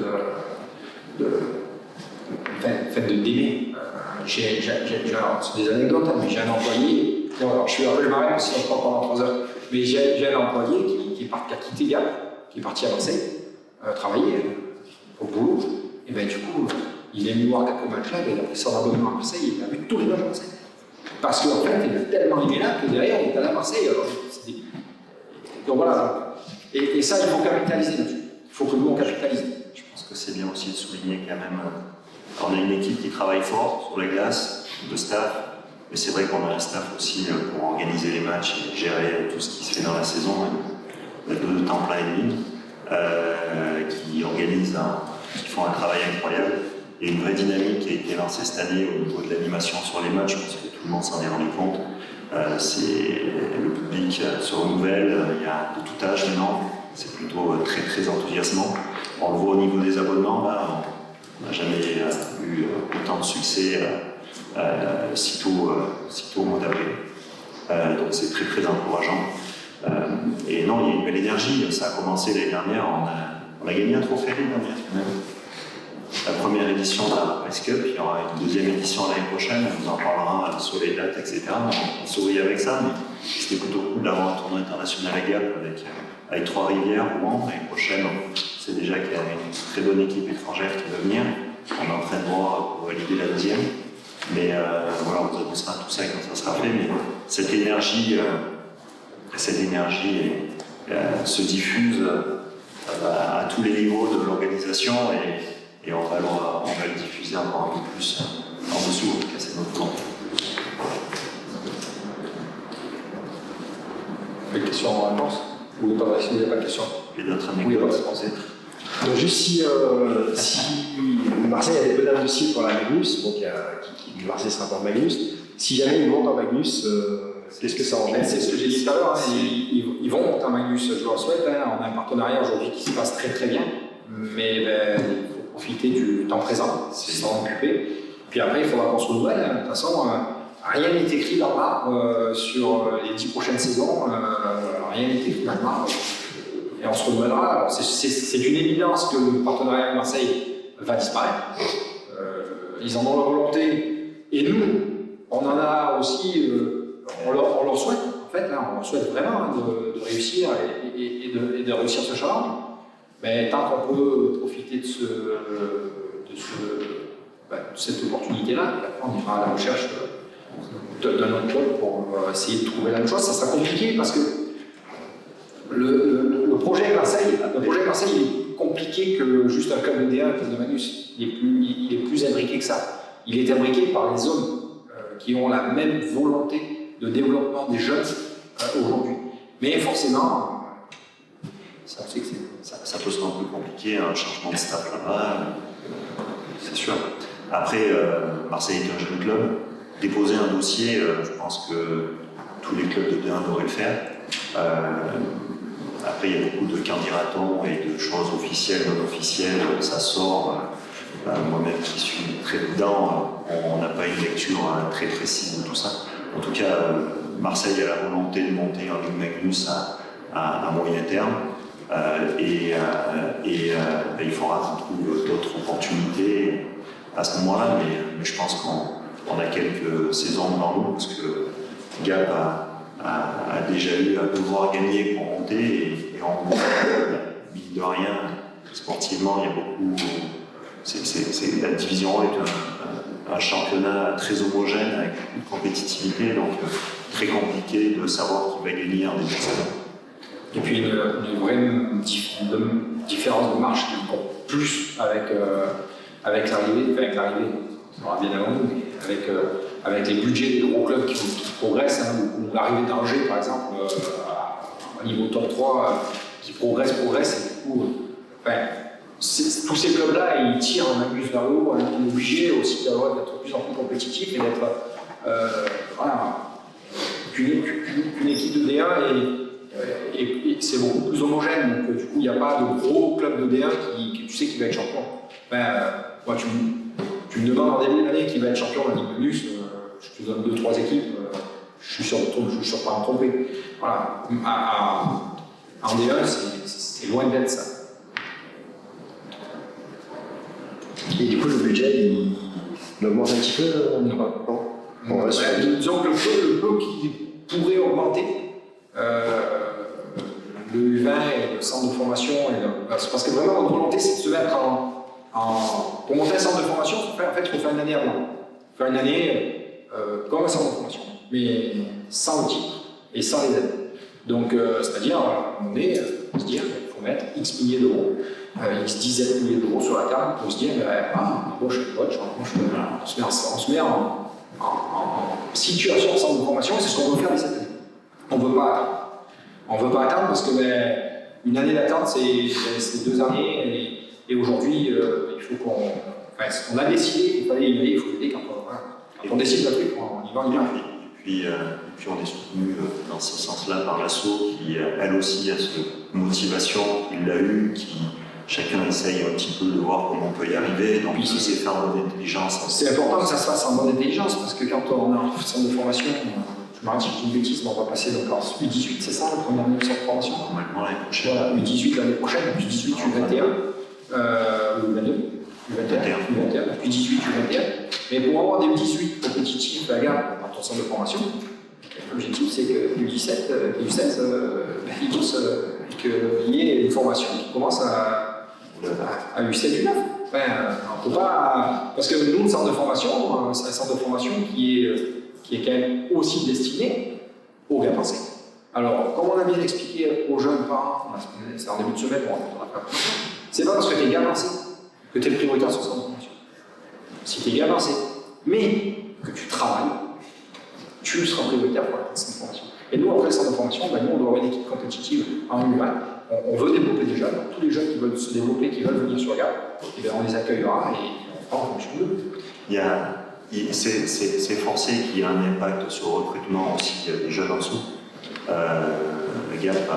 d'aimer. C'est des anecdotes, mais j'ai un employé, alors je m'arrête parce que je parle pendant 3 heures, mais j'ai un employé qui a quitté Gap, qui est parti à Marseille, travailler au boulot, et ben du coup, il est venu voir quelques matchs là, il a pris son abonnement à Marseille, il a vu tous les matchs à Marseille. Parce qu'en fait, il a tellement aimé là que derrière, il est allé à Marseille. Alors, donc voilà, et ça, il faut capitaliser là-dessus. Il faut que nous, on capitalise. Je pense que c'est bien aussi de souligner quand même. On a une équipe qui travaille fort sur la glace, de staff, mais c'est vrai qu'on a un staff aussi pour organiser les matchs et gérer tout ce qui se fait dans la saison, de temps plein et demi. qui font un travail incroyable. Il y a une vraie dynamique qui a été lancée cette année au niveau de l'animation sur les matchs, parce que tout le monde s'en est rendu compte. Le public se renouvelle, il y a de tout âge maintenant, c'est plutôt très très enthousiasmant. On le voit au niveau des abonnements, là, on n'a jamais eu autant de succès sitôt au mois d'avril. Donc c'est très très encourageant. Et non, il y a une belle énergie, ça a commencé l'année dernière, on a gagné un trophée l'année dernière quand même. La première édition de la Press Cup, il y aura une deuxième édition l'année prochaine, on vous en parlera sur les dates, etc. On sourit avec ça, mais c'était plutôt cool d'avoir un tournoi international à Gap avec Trois-Rivières, Rouen. L'année prochaine, on sait déjà qu'il y a une très bonne équipe étrangère qui va venir. On est en train de voir pour valider la deuxième. Mais voilà, on vous annoncera tout ça quand ça sera fait. Mais cette énergie se diffuse à tous les niveaux de l'organisation et on va le diffuser encore un peu plus en dessous, en tout cas c'est notre plan. Des questions en réponse? Ou pas, s'il n'y a pas de questions? Et d'autres Oui, anecdotes pas de penser. Donc juste si Marseille a des bonhommes dossiers pour la Magnus, donc Marseille sera pour Magnus, si jamais ils montent en Magnus, qu'est-ce que ça engendre? C'est ce que j'ai dit tout à l'heure, hein, ils vont monter en Magnus, je leur souhaite. Hein, on a un partenariat aujourd'hui qui se passe très très bien, mais il faut profiter du temps présent, s'en occuper. Puis après, il faudra qu'on se renouvelle. De toute façon, rien n'est écrit dans le marbre sur les 10 prochaines saisons, rien n'est écrit dans le marbre. Et on se renouvellera. Alors, c'est une évidence que le partenariat avec Marseille va disparaître. Ils en ont la volonté. Et nous, on en a aussi, on leur souhaite, en fait, hein, on leur souhaite vraiment de réussir et de réussir ce challenge. Mais tant qu'on peut profiter de cette opportunité-là, on ira à la recherche d'un autre club pour essayer de trouver la même chose. Ça sera compliqué parce que le projet Marseille il est compliqué que juste un club de D1, un club de Magnus. Il est plus imbriqué que ça. Il est imbriqué par les hommes qui ont la même volonté de développement des jeunes aujourd'hui. Mais forcément, ça peut se rendre plus compliqué, un changement de staff là-bas, c'est sûr. Après, Marseille est un jeune club. Déposer un dossier, je pense que tous les clubs de D1 devraient le faire. Après, il y a beaucoup de candidatons et de choses officielles, non officielles, ça sort. Moi-même qui suis très dedans, on n'a pas une lecture très précise de tout ça. En tout cas, Marseille a la volonté de monter en Ligue Magnus à moyen terme. Il faudra qu'on trouve d'autres opportunités à ce moment-là, mais je pense qu'on a quelques saisons devant nous, parce que Gap a déjà eu à devoir gagner pour monter, et on mine de rien, sportivement, il y a beaucoup. La division 1 est un championnat très homogène avec beaucoup de compétitivité, donc très compliqué de savoir qui va gagner en début de saison. Et puis une vraie différence de marche, encore plus avec l'arrivée, on aura bien avant nous, mais avec les budgets des gros clubs qui progressent, hein, ou l'arrivée d'Angers par exemple, à niveau top 3, qui progresse, et du coup, tous ces clubs-là, ils tirent un Magnus vers le haut, on est obligé aussi d'être de plus en plus compétitif et d'être qu'une équipe de D1 et c'est beaucoup plus homogène. Donc du coup, il n'y a pas de gros club de D1 qui tu sais qui va être champion. Moi, tu me demandes en début d'année qui va être champion de la Ligue Magnus, je te donne 2-3 équipes, je suis sûr de pas me tromper. Voilà. En D1, c'est loin d'être ça. Et du coup, le budget, il augmente un petit peu Non. Disons que le peu qui pourrait augmenter, le U20 et le centre de formation, parce que vraiment notre volonté c'est de se mettre pour monter un centre de formation, il faut faire une année avant. Faire une année comme un centre de formation, mais sans le titre et sans les aides. Donc, c'est-à-dire, à un moment donné, se dire qu'il faut mettre X milliers d'euros, X dizaines de milliers d'euros sur la table pour se dire, on embauche un coach, on se met en situation de centre de formation, et c'est ce qu'on veut faire dès cette année. On ne veut pas attendre parce que une année d'attente, c'est 2 années, et aujourd'hui, il faut qu'on. Enfin, on a décidé qu'il fallait y aller, il faut y aller quand on décide d'un truc, on y va, on y va. Et puis on est soutenu dans ce sens-là par l'asso qui, elle aussi, a cette motivation, qui l'a eu, qui chacun essaye un petit peu de voir comment on peut y arriver. Donc, Puis, c'est fait en mode intelligence. C'est important que ça se fasse en mode intelligence, parce que quand on a un centre de formation, je me rappelle si je dis une bêtise, mais on va passer donc en U18, c'est ça, le premier année de centre de formation. Normalement, l'année prochaine. Voilà, U18 l'année prochaine, U18, U21, U22, U21, U18, U21. Mais pour avoir des U18 compétitifs, la gamme dans ton centre de formation, l'objectif c'est que U17, U16, qu'il y ait une formation qui commence à U7, U9. Enfin, on peut pas. Parce que nous, le centre de formation, c'est un centre de formation qui est quand même aussi destiné aux gars pensés. Alors, comme on a bien expliqué aux jeunes parents, c'est en début de semaine, on a fait la présentation, c'est pas parce que tu es gars pensé que tu es prioritaire sur le centre de formation. Si tu es gars pensé, mais que tu travailles, tu seras prioritaire pour la centre de formation. Et nous, après le centre de formation, nous, on doit avoir une équipe compétitive en U20. On veut développer des jeunes, donc tous les jeunes qui veulent se développer, qui veulent venir sur GAP, on les accueillera et on fera en fonction d'eux. C'est forcé qu'il y ait un impact sur le recrutement aussi des jeunes en dessous. GAP,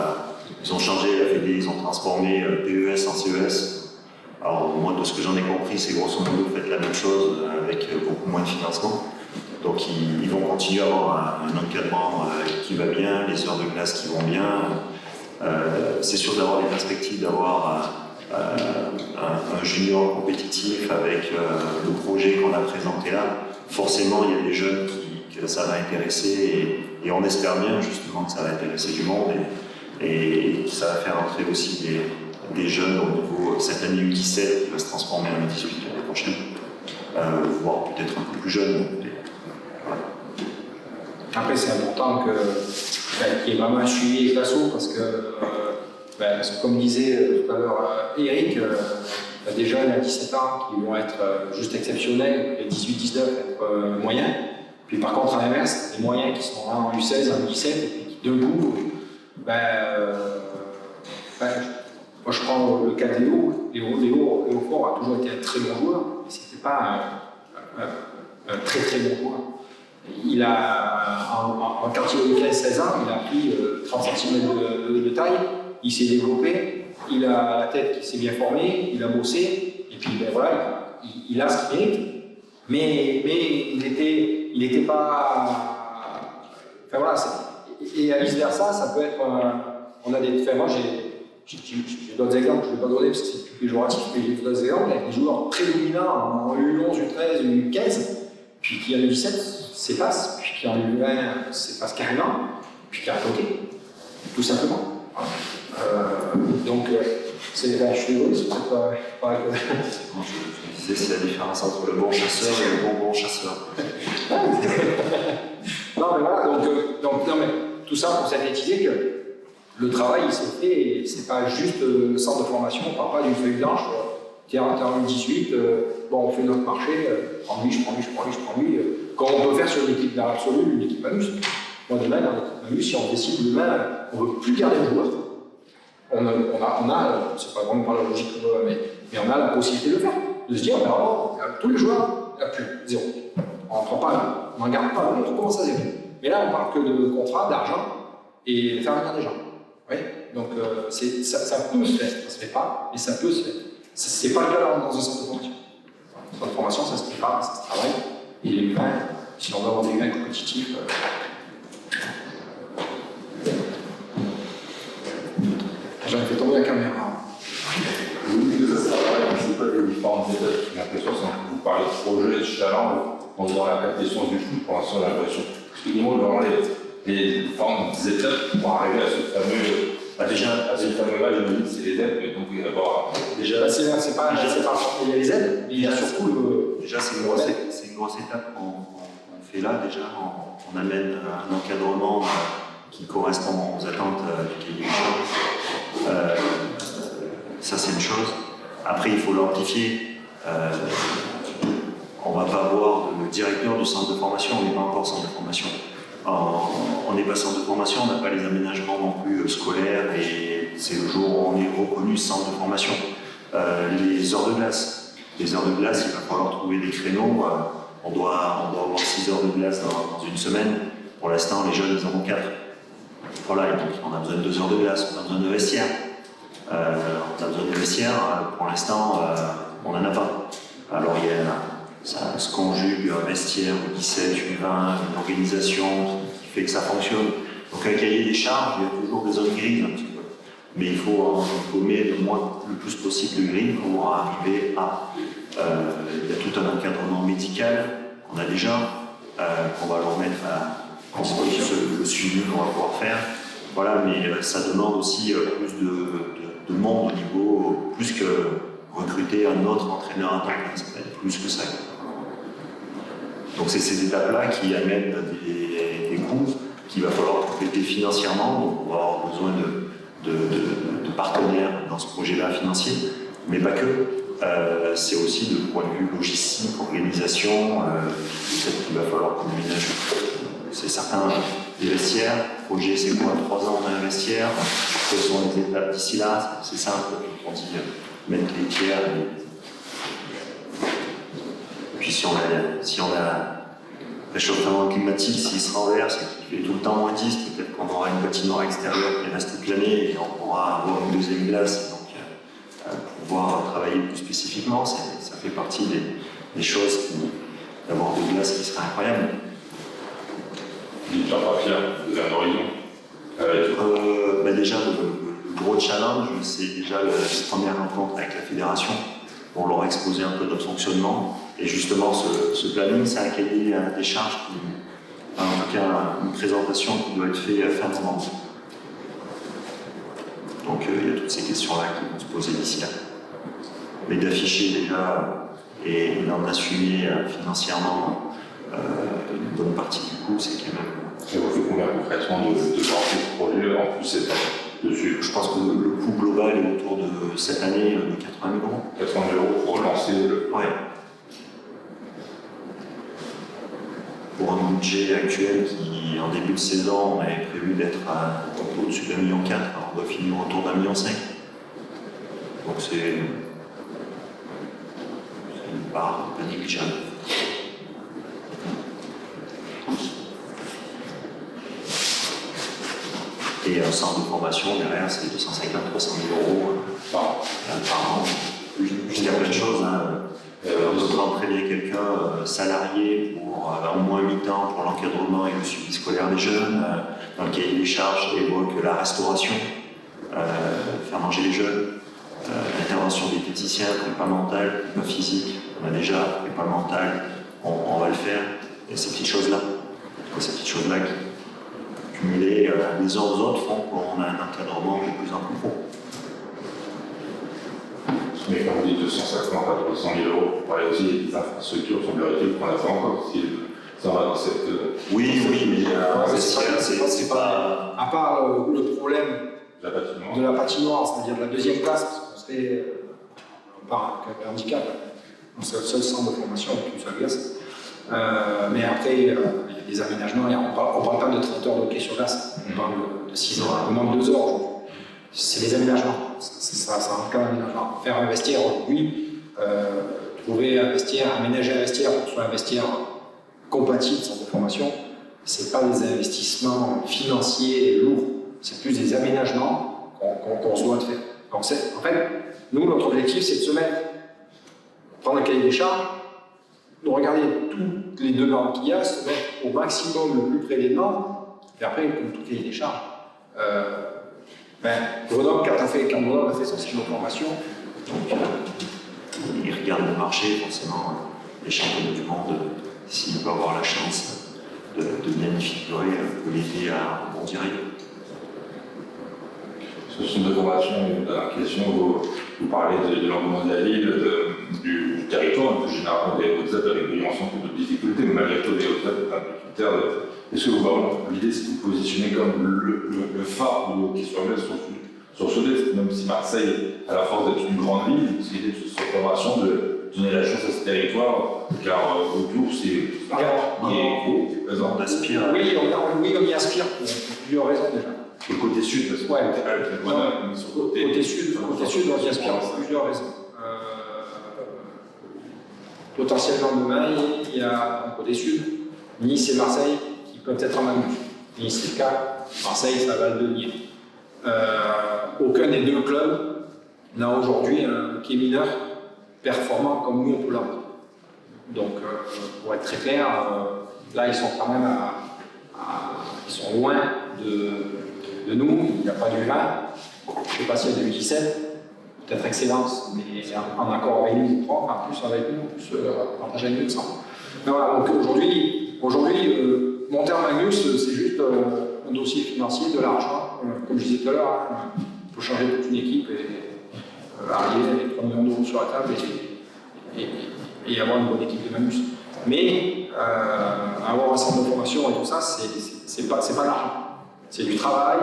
ils ont changé la FED, ils ont transformé PES en CES. Alors, moi, de ce que j'en ai compris, c'est grosso modo, vous faites la même chose avec beaucoup moins de financement. Donc, ils vont continuer à avoir un encadrement qui va bien, les heures de classe qui vont bien. C'est sûr d'avoir des perspectives d'avoir un junior compétitif avec le projet qu'on a présenté là. Forcément, il y a des jeunes que ça va intéresser et on espère bien justement que ça va intéresser du monde et que ça va faire entrer aussi des jeunes au niveau cette année U17 qui va se transformer en U18 l'année prochaine, voire peut-être un peu plus jeunes. Voilà. Après, c'est important qu'il y ait vraiment un suivi avec l'asso parce que comme disait tout à l'heure Eric, des jeunes à 17 ans qui vont être juste exceptionnels, les 18-19 être moyens. Puis par contre, à l'inverse, les moyens qui sont là en U16, en U17, et puis qui d'un coup, moi je prends le cas de Léo. Léo Fort a toujours été un très bon joueur, mais c'était pas un très très bon joueur. Il a, quand il avait 15-16 ans, il a pris 30 cm de taille, il s'est développé, il a la tête qui s'est bien formée, il a bossé, et puis voilà, il a ce qu'il mérite. Mais il n'était pas. Enfin voilà, et à vice-versa, ça peut être. On a des. Enfin, moi j'ai d'autres exemples, je ne vais pas donner parce que c'est plus péjoratif, mais j'ai d'autres exemples avec des joueurs très dominants en U11, U13, U15, puis qui en U17 s'effacent, puis qui en U20 s'effacent carrément, puis qui a bloqué, tout simplement. Donc, je suis désolé, c'est peut-être pas que. Je disais, c'est la différence entre le bon chasseur et le bon chasseur. Non, mais voilà, donc non, mais tout ça pour synthétiser que le travail, il se fait, et c'est pas juste le centre de formation, on parle pas d'une feuille blanche, tiens, t'es en 18, bon, on fait notre marché, prends lui, je prends lui, comme on peut faire sur une équipe d'art absolu, une équipe Manus. Moi, demain, dans l'équipe Manus, si on décide demain, on ne veut plus garder le joueur, on a c'est pas vraiment par la logique, mais on a la possibilité de le faire, de se dire, ben alors, tous les joueurs, il n'y a plus, zéro. On n'en garde pas, on recommence à zéro. Mais là, on parle que de contrat, d'argent, et de faire venir des gens. Oui, donc ça peut se faire, ça ne se fait pas, mais ça peut se faire. Ce n'est pas le cas dans un centre de formation. Dans un centre de formation, ça se prépare, ça se travaille, et les humains, si on veut avoir des humains compétitifs. J'en ai fait tomber la caméra. Oui, ça va, je ne sais pas les différentes étapes, j'ai l'impression que vous parlez de projet, de challenge, on se dans la question du foot, pour l'instant, j'ai l'impression. Expliquez-moi vraiment les différentes étapes pour arriver à ce fameux. Déjà, à ce fameux match, je me dis c'est les aides, mais donc il va y avoir. Déjà, c'est pas il y a les aides, mais il y a surtout le. Déjà, c'est une grosse étape qu'on fait là. Déjà, on amène un encadrement qui correspond aux attentes du cahier des charges. Ça, c'est une chose. Après, il faut l'amplifier. On ne va pas avoir le directeur du centre de formation, on n'est pas encore centre de formation. En on est pas centre de formation, on n'a pas les aménagements non plus scolaires et c'est le jour où on est reconnu centre de formation. Les heures de glace. Les heures de glace, il va falloir trouver des créneaux. On doit avoir 6 heures de glace dans une semaine. Pour l'instant, les jeunes, ils en ont 4. Voilà, et donc on a besoin de 2 heures de glace, on a besoin de vestiaire. On a besoin de vestiaire, pour l'instant, on n'en a pas. Alors ça se conjugue un vestiaire, une 17, une 20, une organisation qui fait que ça fonctionne. Donc un cahier des charges, il y a toujours des zones grises un petit peu. Mais il faut mettre le plus possible de grilles pour arriver à. Il y a tout un encadrement médical qu'on a déjà, qu'on va leur mettre à disposition, le suivi qu'on va pouvoir faire. Voilà, mais ça demande aussi plus de monde au niveau, plus que recruter un autre entraîneur à temps plein, ça va être plus que ça. Donc c'est ces étapes-là qui amènent des coûts qu'il va falloir compléter financièrement, donc on va avoir besoin de partenaires dans ce projet-là financier, mais pas que. C'est aussi de point de vue logistique, organisation, peut-être qu'il va falloir qu'on aménage. C'est certain, les vestiaires, le projet c'est quoi, 3 ans on a un vestiaire, quelles sont les étapes d'ici là, c'est simple, on dit mettre les tiers. Et puis si on a réchauffement climatique, s'il se renverse et qu'il fait tout le temps moins 10, peut-être qu'on aura une patinoire extérieure qui reste toute l'année et on pourra avoir une deuxième glace. Pouvoir travailler plus spécifiquement, ça fait partie des choses d'avoir des glaces qui seraient incroyables. Il n'est pas fier de un horizon. Déjà, le gros challenge, c'est déjà la première rencontre avec la fédération pour leur exposer un peu notre fonctionnement. Et justement, ce planning, c'est un cahier des charges, en tout cas une présentation qui doit être faite à fin novembre. Donc il y a toutes ces questions-là qui vont se poser d'ici là. Mais d'afficher déjà et d'en assumer financièrement une bonne partie du coût, c'est quand même. Et vous faites combien concrètement de lancer ce projet en plus cette année dessus? Je pense que le coût global est autour de cette année de 80 000 euros. 80 000 euros pour lancer le. Ouais. Pour un budget actuel qui, en début de saison, on avait prévu d'être au-dessus d'1,4 million, on doit finir autour d'1,5 million. Donc c'est une part pas négligeable. Et un centre de formation derrière, c'est 250 000 à 300 000 euros par an. Il y a plein de choses. On peut entraîner quelqu'un salarié pour au moins mi-temps pour l'encadrement et le suivi scolaire des jeunes. Dans le cahier des charges, évoque la restauration, faire manger les jeunes, l'intervention des diététiciens, prépa mentale, prépa physique. On a déjà prépa mentale, on va le faire. Et ces petites choses-là, qui, cumulées les uns aux autres, font qu'on a un encadrement de plus en plus pro. Mais quand vous dites 250 à 300 000 euros, vous parlez aussi des infrastructures sur le qu'on n'a pas encore. Si ça va dans cette. Oui, mais c'est pas. À part le problème de la patinoire, c'est-à-dire de la deuxième classe, parce qu'on serait. On part avec un handicap. Donc c'est le seul centre de formation avec une seule glace. Mais après, il y a des aménagements. On parle pas de 30 heures de hockey sur glace, on parle de 6 heures, on manque 2 heures aujourd'hui. C'est les aménagements. Ça rentre quand même aménagement. Faire un vestiaire aujourd'hui, trouver un vestiaire, aménager un vestiaire pour que ce soit un vestiaire compatible sans de formation, c'est pas des investissements financiers lourds, c'est plus des aménagements qu'on se doit de faire. Donc en fait, nous, notre objectif, c'est de se mettre, prendre le cahier des charges, de regarder toutes les demandes qu'il y a, se mettre au maximum le plus près des normes, et après, comme tout cahier des charges, Grenoble, quand Grenoble a fait son cycle de formation, donc, il regarde le marché, forcément, les championnats du monde, s'il peut avoir la chance de bien y figurer, peut l'aider à rebondir. Sur ce centre de formation, dans la question, vous parlez de l'engouement de la ville, du territoire, plus généralement des Hautes-Alpes avec des ensemble de difficultés, mais malgré tout des Hautes-Alpes, critères. Est-ce que l'idée c'est de vous positionner comme le phare de hockey sur glace sur Sud-Est, même si Marseille, à la force d'être une grande ville, c'est l'idée de cette formation de donner la chance à ce territoire car autour, c'est qui est gros, qui est présent. On aspire. Oui, on y aspire pour plusieurs raisons déjà. Sur le côté sud, parce que Ouais. on est sur le Côté sud, on y aspire pour plusieurs raisons. Potentiellement demain, il y a côté sud, Nice et Marseille qui peuvent être en Magnus. Nice c'est le cas, Marseille ça va le devenir. Aucun des deux clubs n'a aujourd'hui un quai mineur performant comme nous on peut l'avoir. Donc pour être très clair, là ils sont quand même ils sont loin de nous, il n'y a pas du vin, je ne sais pas s'il y a 2017. Peut-être excellence, mais en accord avec nous, en plus avec nous, plus partager avec nous ensemble. Voilà, donc aujourd'hui, monter en Magnus, c'est juste un dossier financier, de l'argent. Comme je disais tout à l'heure, il faut changer toute une équipe et arriver avec 3 millions d'euros sur la table et avoir une bonne équipe de Magnus. Mais avoir un centre de formation et tout ça, c'est pas de l'argent. C'est du travail,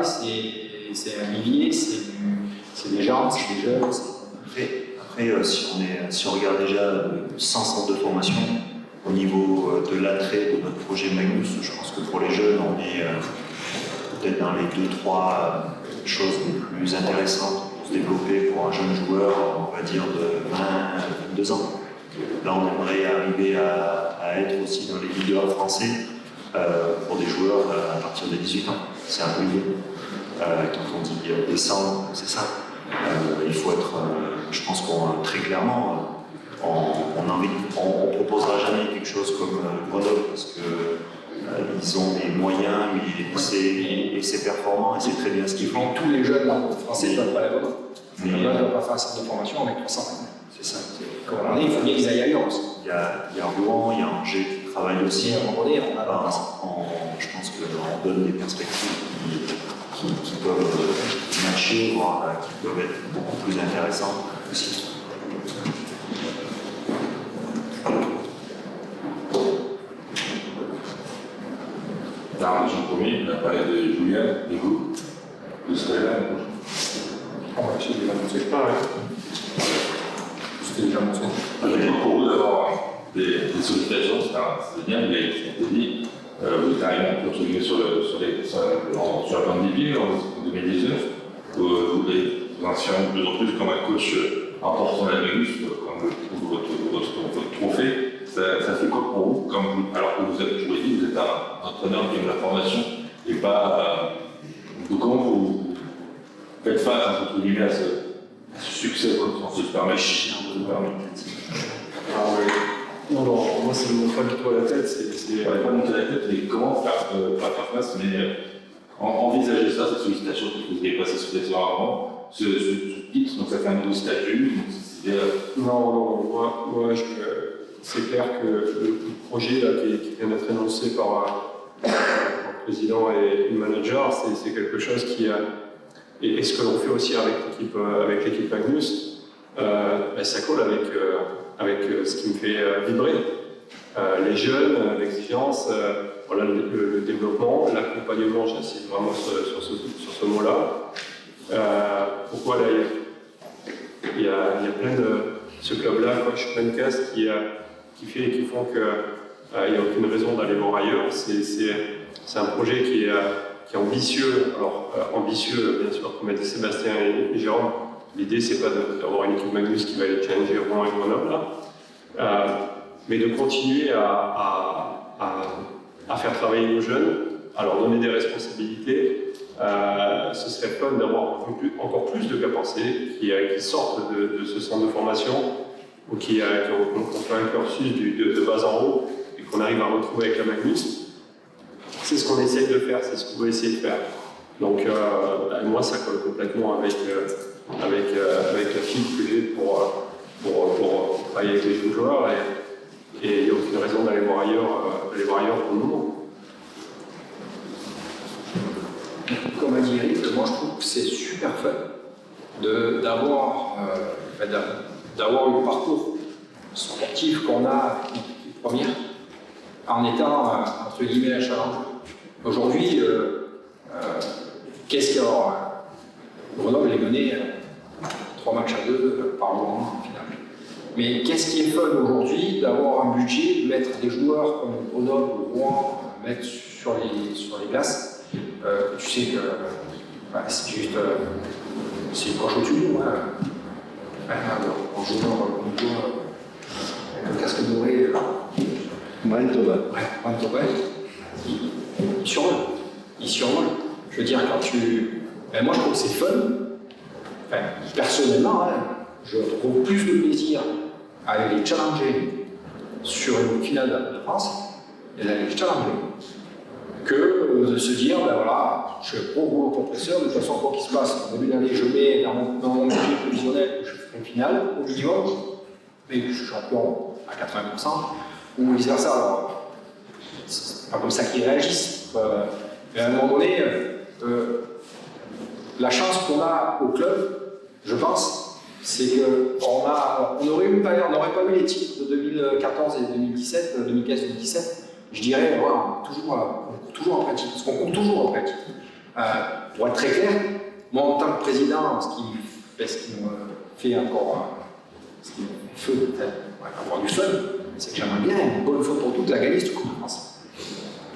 c'est un vivier, c'est des gens, c'est des jeunes. Après si on regarde déjà 100 centres de formation, au niveau de l'attrait de notre projet Magnus, je pense que pour les jeunes, on est peut-être dans les 2-3 choses les plus intéressantes pour se développer pour un jeune joueur, on va dire de 20-22 ans. Là, on aimerait arriver à être aussi dans les leaders français pour des joueurs à partir de 18 ans. C'est un peu l'idée. Quand on dit descendre, c'est ça. Il faut être, je pense qu'on très clairement, on proposera jamais quelque chose comme Grenoble parce que ils ont des moyens et c'est performant et c'est très bien ce qu'ils font. Tous les jeunes français ne peuvent pas l'avoir. Ils ne peuvent pas faire un centre de formation avec 300. C'est ça. Comme on est, il faut bien qu'ils aillent ailleurs aussi. Il y a Rouen, il y a Angers qui travaillent aussi. À un moment donné, je pense qu'on donne des perspectives qui peuvent matcher, voire qui peuvent être beaucoup plus intéressantes aussi. Là, Jean Premier, on a parlé de Julien, et vous serez là. j'ai déjà annoncé. C'était déjà annoncé. Pour vous d'avoir des sollicitations, c'est bien, il a été dit. Vous êtes arrivé un peu sur la pandémie en 2019. Vous êtes ancien de plus en plus comme un coach important à la Magnus, comme votre trophée. Ça fait quoi pour vous, alors que vous avez toujours dit, vous êtes un entraîneur qui aime la formation et pas. Comment vous faites face entre guillemets à ce succès quand on se permet Non, moi ça ne me monte pas du tout à la tête. Pas monter la tête, mais comment faire face, mais envisager ça, cette sollicitation, parce que vous n'avez pas cette sollicitation avant, ce titre, donc ça fait un nouveau statut. Non, moi c'est clair que le projet là, qui vient d'être énoncé par le président et le manager, c'est quelque chose qui a. Et ce que l'on fait aussi avec l'équipe Magnus, ça colle avec ce qui me fait vibrer. Les jeunes, l'exigence, voilà, le développement, l'accompagnement, j'insiste vraiment sur ce mot-là. Pourquoi là, il y a plein de. Ce club-là, Coach Pencast, qui font qu'il n'y a aucune raison d'aller voir ailleurs. C'est un projet qui est ambitieux. Alors, ambitieux, bien sûr, comme a dit Sébastien et Jérôme. L'idée, c'est pas d'avoir une équipe Magnus qui va aller challenger Rouen et Grenoble, là. Mais de continuer à faire travailler nos jeunes, à leur donner des responsabilités. Ce serait fun d'avoir encore plus de capacités qui sortent de ce centre de formation ou qui ont fait un cursus de bas en haut et qu'on arrive à retrouver avec la Magnus. C'est ce qu'on essaye de faire, c'est ce qu'on va essayer de faire. Donc moi ça colle complètement avec la fibre que j'ai pour travailler avec les jeunes joueurs et il n'y a aucune raison d'aller voir ailleurs pour le moment. Comme a dit Eric, moi je trouve que c'est super fun d'avoir eu le parcours sportif qu'on a avec l'équipe première en étant entre guillemets un challenge. Aujourd'hui, qu'est-ce qu'il y a Grenoble est mené 3 matchs à 2 par moment en finale. Mais qu'est-ce qui est fun aujourd'hui d'avoir un budget, de mettre des joueurs comme Grenoble ou Rouen, mettre sur les glaces, tu sais que c'est juste c'est une coche au-dessus de nous. En jouant le casque doré, Manitoba. Manitoba, il survole. Il survole. Je veux dire, quand tu. Moi, je trouve que c'est fun. Enfin, personnellement, je trouve plus de plaisir à aller les challenger sur une finale de France et d'aller les challenger que de se dire, ben voilà, je fais pro rouleau compresseur, de toute façon, quoi qu'il se passe, en début d'année, je mets dans mon budget prévisionnel, je ferai une finale au minimum, mais je suis champion à 80%, ou vice versa. Alors, c'est pas comme ça qu'ils réagissent. Mais à un moment donné, la chance qu'on a au club, je pense, c'est qu'on n'aurait pas eu les titres de 2014 et 2017, 2015-2017. Je dirais, voilà, on court toujours après le titre, parce qu'on court toujours après le titre. Pour être très clair, moi en tant que président, ce qui me fait encore, ce qui me fait avoir du fun, c'est que j'aimerais bien une bonne fois pour toutes la gagner cette Coupe de France.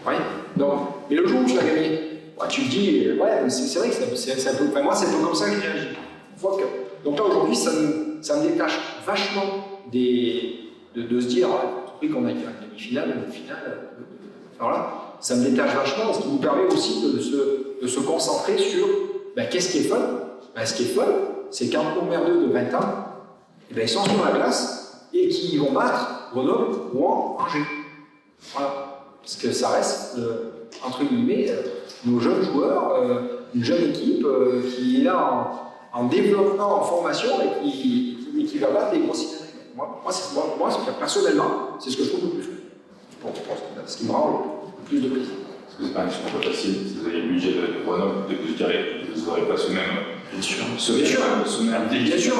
Ouais. Donc, et le jour où je l'ai gagné, tu te dis, ouais, c'est vrai que c'est un peu. Enfin, moi, c'est un peu comme ça que je réagis. Donc là, aujourd'hui, ça me détache vachement de se dire, qu'on a fait une demi-finale, une finale. Voilà. Ça me détache vachement, ce qui nous permet aussi de se concentrer sur qu'est-ce qui est fun. Ce qui est fun, c'est qu'un merdeux de 20 ans, ils sont sur la glace et qui vont battre Grenoble, Rouen, Angers. Voilà. Parce que ça reste, entre guillemets, nos jeunes joueurs, une jeune équipe qui est là en développement, en formation et qui va battre les grosses équipes. Moi, personnellement, c'est ce que je trouve le plus fun. Ce qui me rend le plus de plaisir. Parce que c'est pas une question pas facile. Si vous avez le budget de Grenoble, je dirais que vous n'aurez pas ce même. Bien sûr. Bien sûr,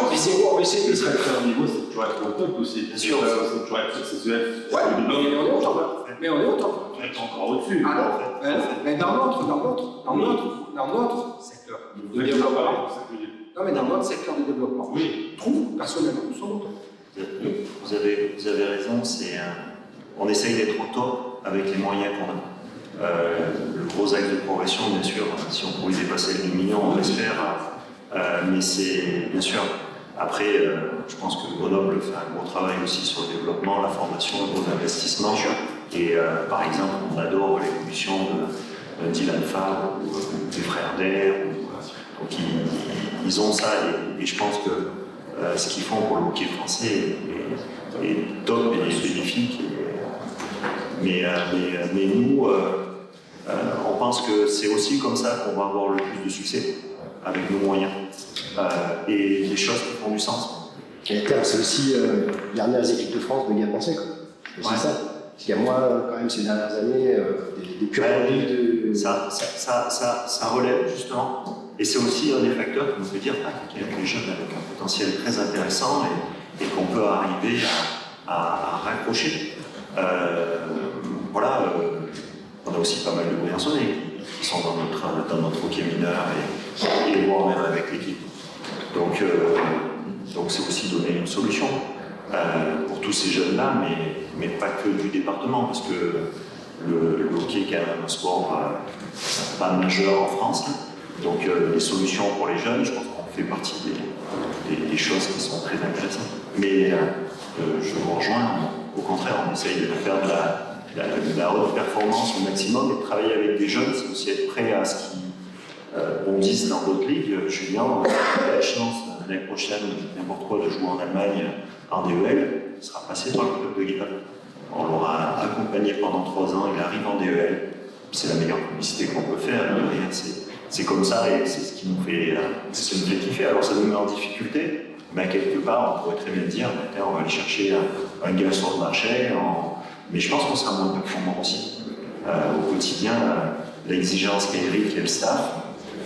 mais c'est bon, mais c'est très haut niveau, c'est toujours être au top aussi. Bien sûr. C'est toujours être successful. Ouais, mais on est au top. Mais on est au top. On est encore au-dessus. Mais dans notre secteur de développement. Non, mais dans notre secteur de développement. Oui. Je trouve, personnellement, nous sommes au top. Vous avez raison, on essaye d'être au top avec les moyens qu'on a. Le gros axe de progression, bien sûr, si on pouvait dépasser le million, on l'espère. Mais c'est, bien sûr, après, je pense que Grenoble fait un gros travail aussi sur le développement, la formation, le gros investissement. Et par exemple, on adore l'évolution de Dylan Favre ou des frères Der. Donc ils ont ça et je pense que ce qu'ils font pour le hockey français est top et bénéfique. Mais nous, on pense que c'est aussi comme ça qu'on va avoir le plus de succès avec nos moyens et des choses qui font du sens. Et à terme, c'est aussi les dernières équipes de France de bien penser. C'est ça. Parce qu'il y a moins, quand même, ces dernières années, des purs produits de. Ça relève justement. Et c'est aussi un des facteurs qui nous fait dire qu'il y a des jeunes avec un potentiel très intéressant et qu'on peut arriver à raccrocher. On a aussi pas mal de Briançonnais qui sont dans notre hockey mineur et voire même avec l'équipe. Donc c'est aussi donner une solution pour tous ces jeunes-là, mais pas que du département, parce que le hockey est quand même un sport pas majeur en France. Donc les solutions pour les jeunes, je pense qu'on fait partie des choses qui sont très intéressantes. Mais je vous rejoins, au contraire, on essaye de faire de la haute performance au maximum et de travailler avec des jeunes, c'est aussi être prêt à ce qu'ils bondissent dans d'autres ligues. Julien a la chance l'année prochaine, n'importe quoi, de jouer en Allemagne en DEL, il sera passé par le club de Guédal. On l'aura accompagné pendant 3 ans, il arrive en DEL, c'est la meilleure publicité qu'on peut faire, c'est comme ça et c'est ce qui nous fait kiffer. Alors ça nous met en difficulté, mais quelque part on pourrait très bien dire, on va aller chercher un gars sur le marché, mais je pense qu'on sera moins performant aussi. Au quotidien, l'exigence qu'Eric et le staff,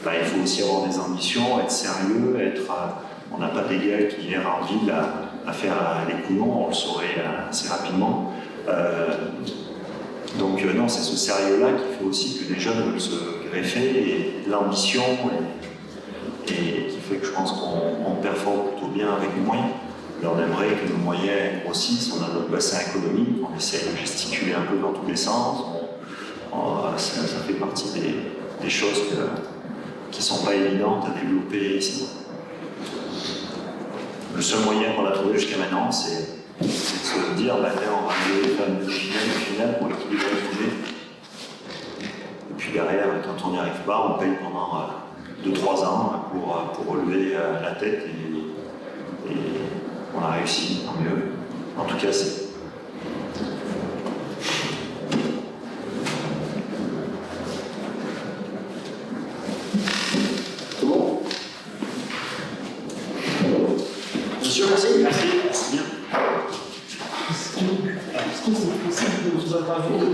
il faut aussi avoir des ambitions, être sérieux, on n'a pas des gars qui viennent en ville à faire les coulons, on le saurait assez rapidement. Donc non, c'est ce sérieux-là qui fait aussi que les jeunes veulent se greffer, et l'ambition, et qui fait que je pense qu'on performe plutôt bien avec les moyens. Mais on aimerait que nos moyens grossissent, on a notre bassin économique, on essaie de gesticuler un peu dans tous les sens. Ça fait partie des choses qui ne sont pas évidentes à développer ici. Le seul moyen qu'on a trouvé jusqu'à maintenant, c'est de se dire, bah, on va faire une finale pour équilibrer le budget. Et puis derrière, quand on n'y arrive pas, on paye pendant 2-3 ans pour relever la tête et on a réussi, tant mieux. En tout cas, c'est. Tout bon? Monsieur, merci. Merci bien. Est-ce que c'est possible de vous interviewer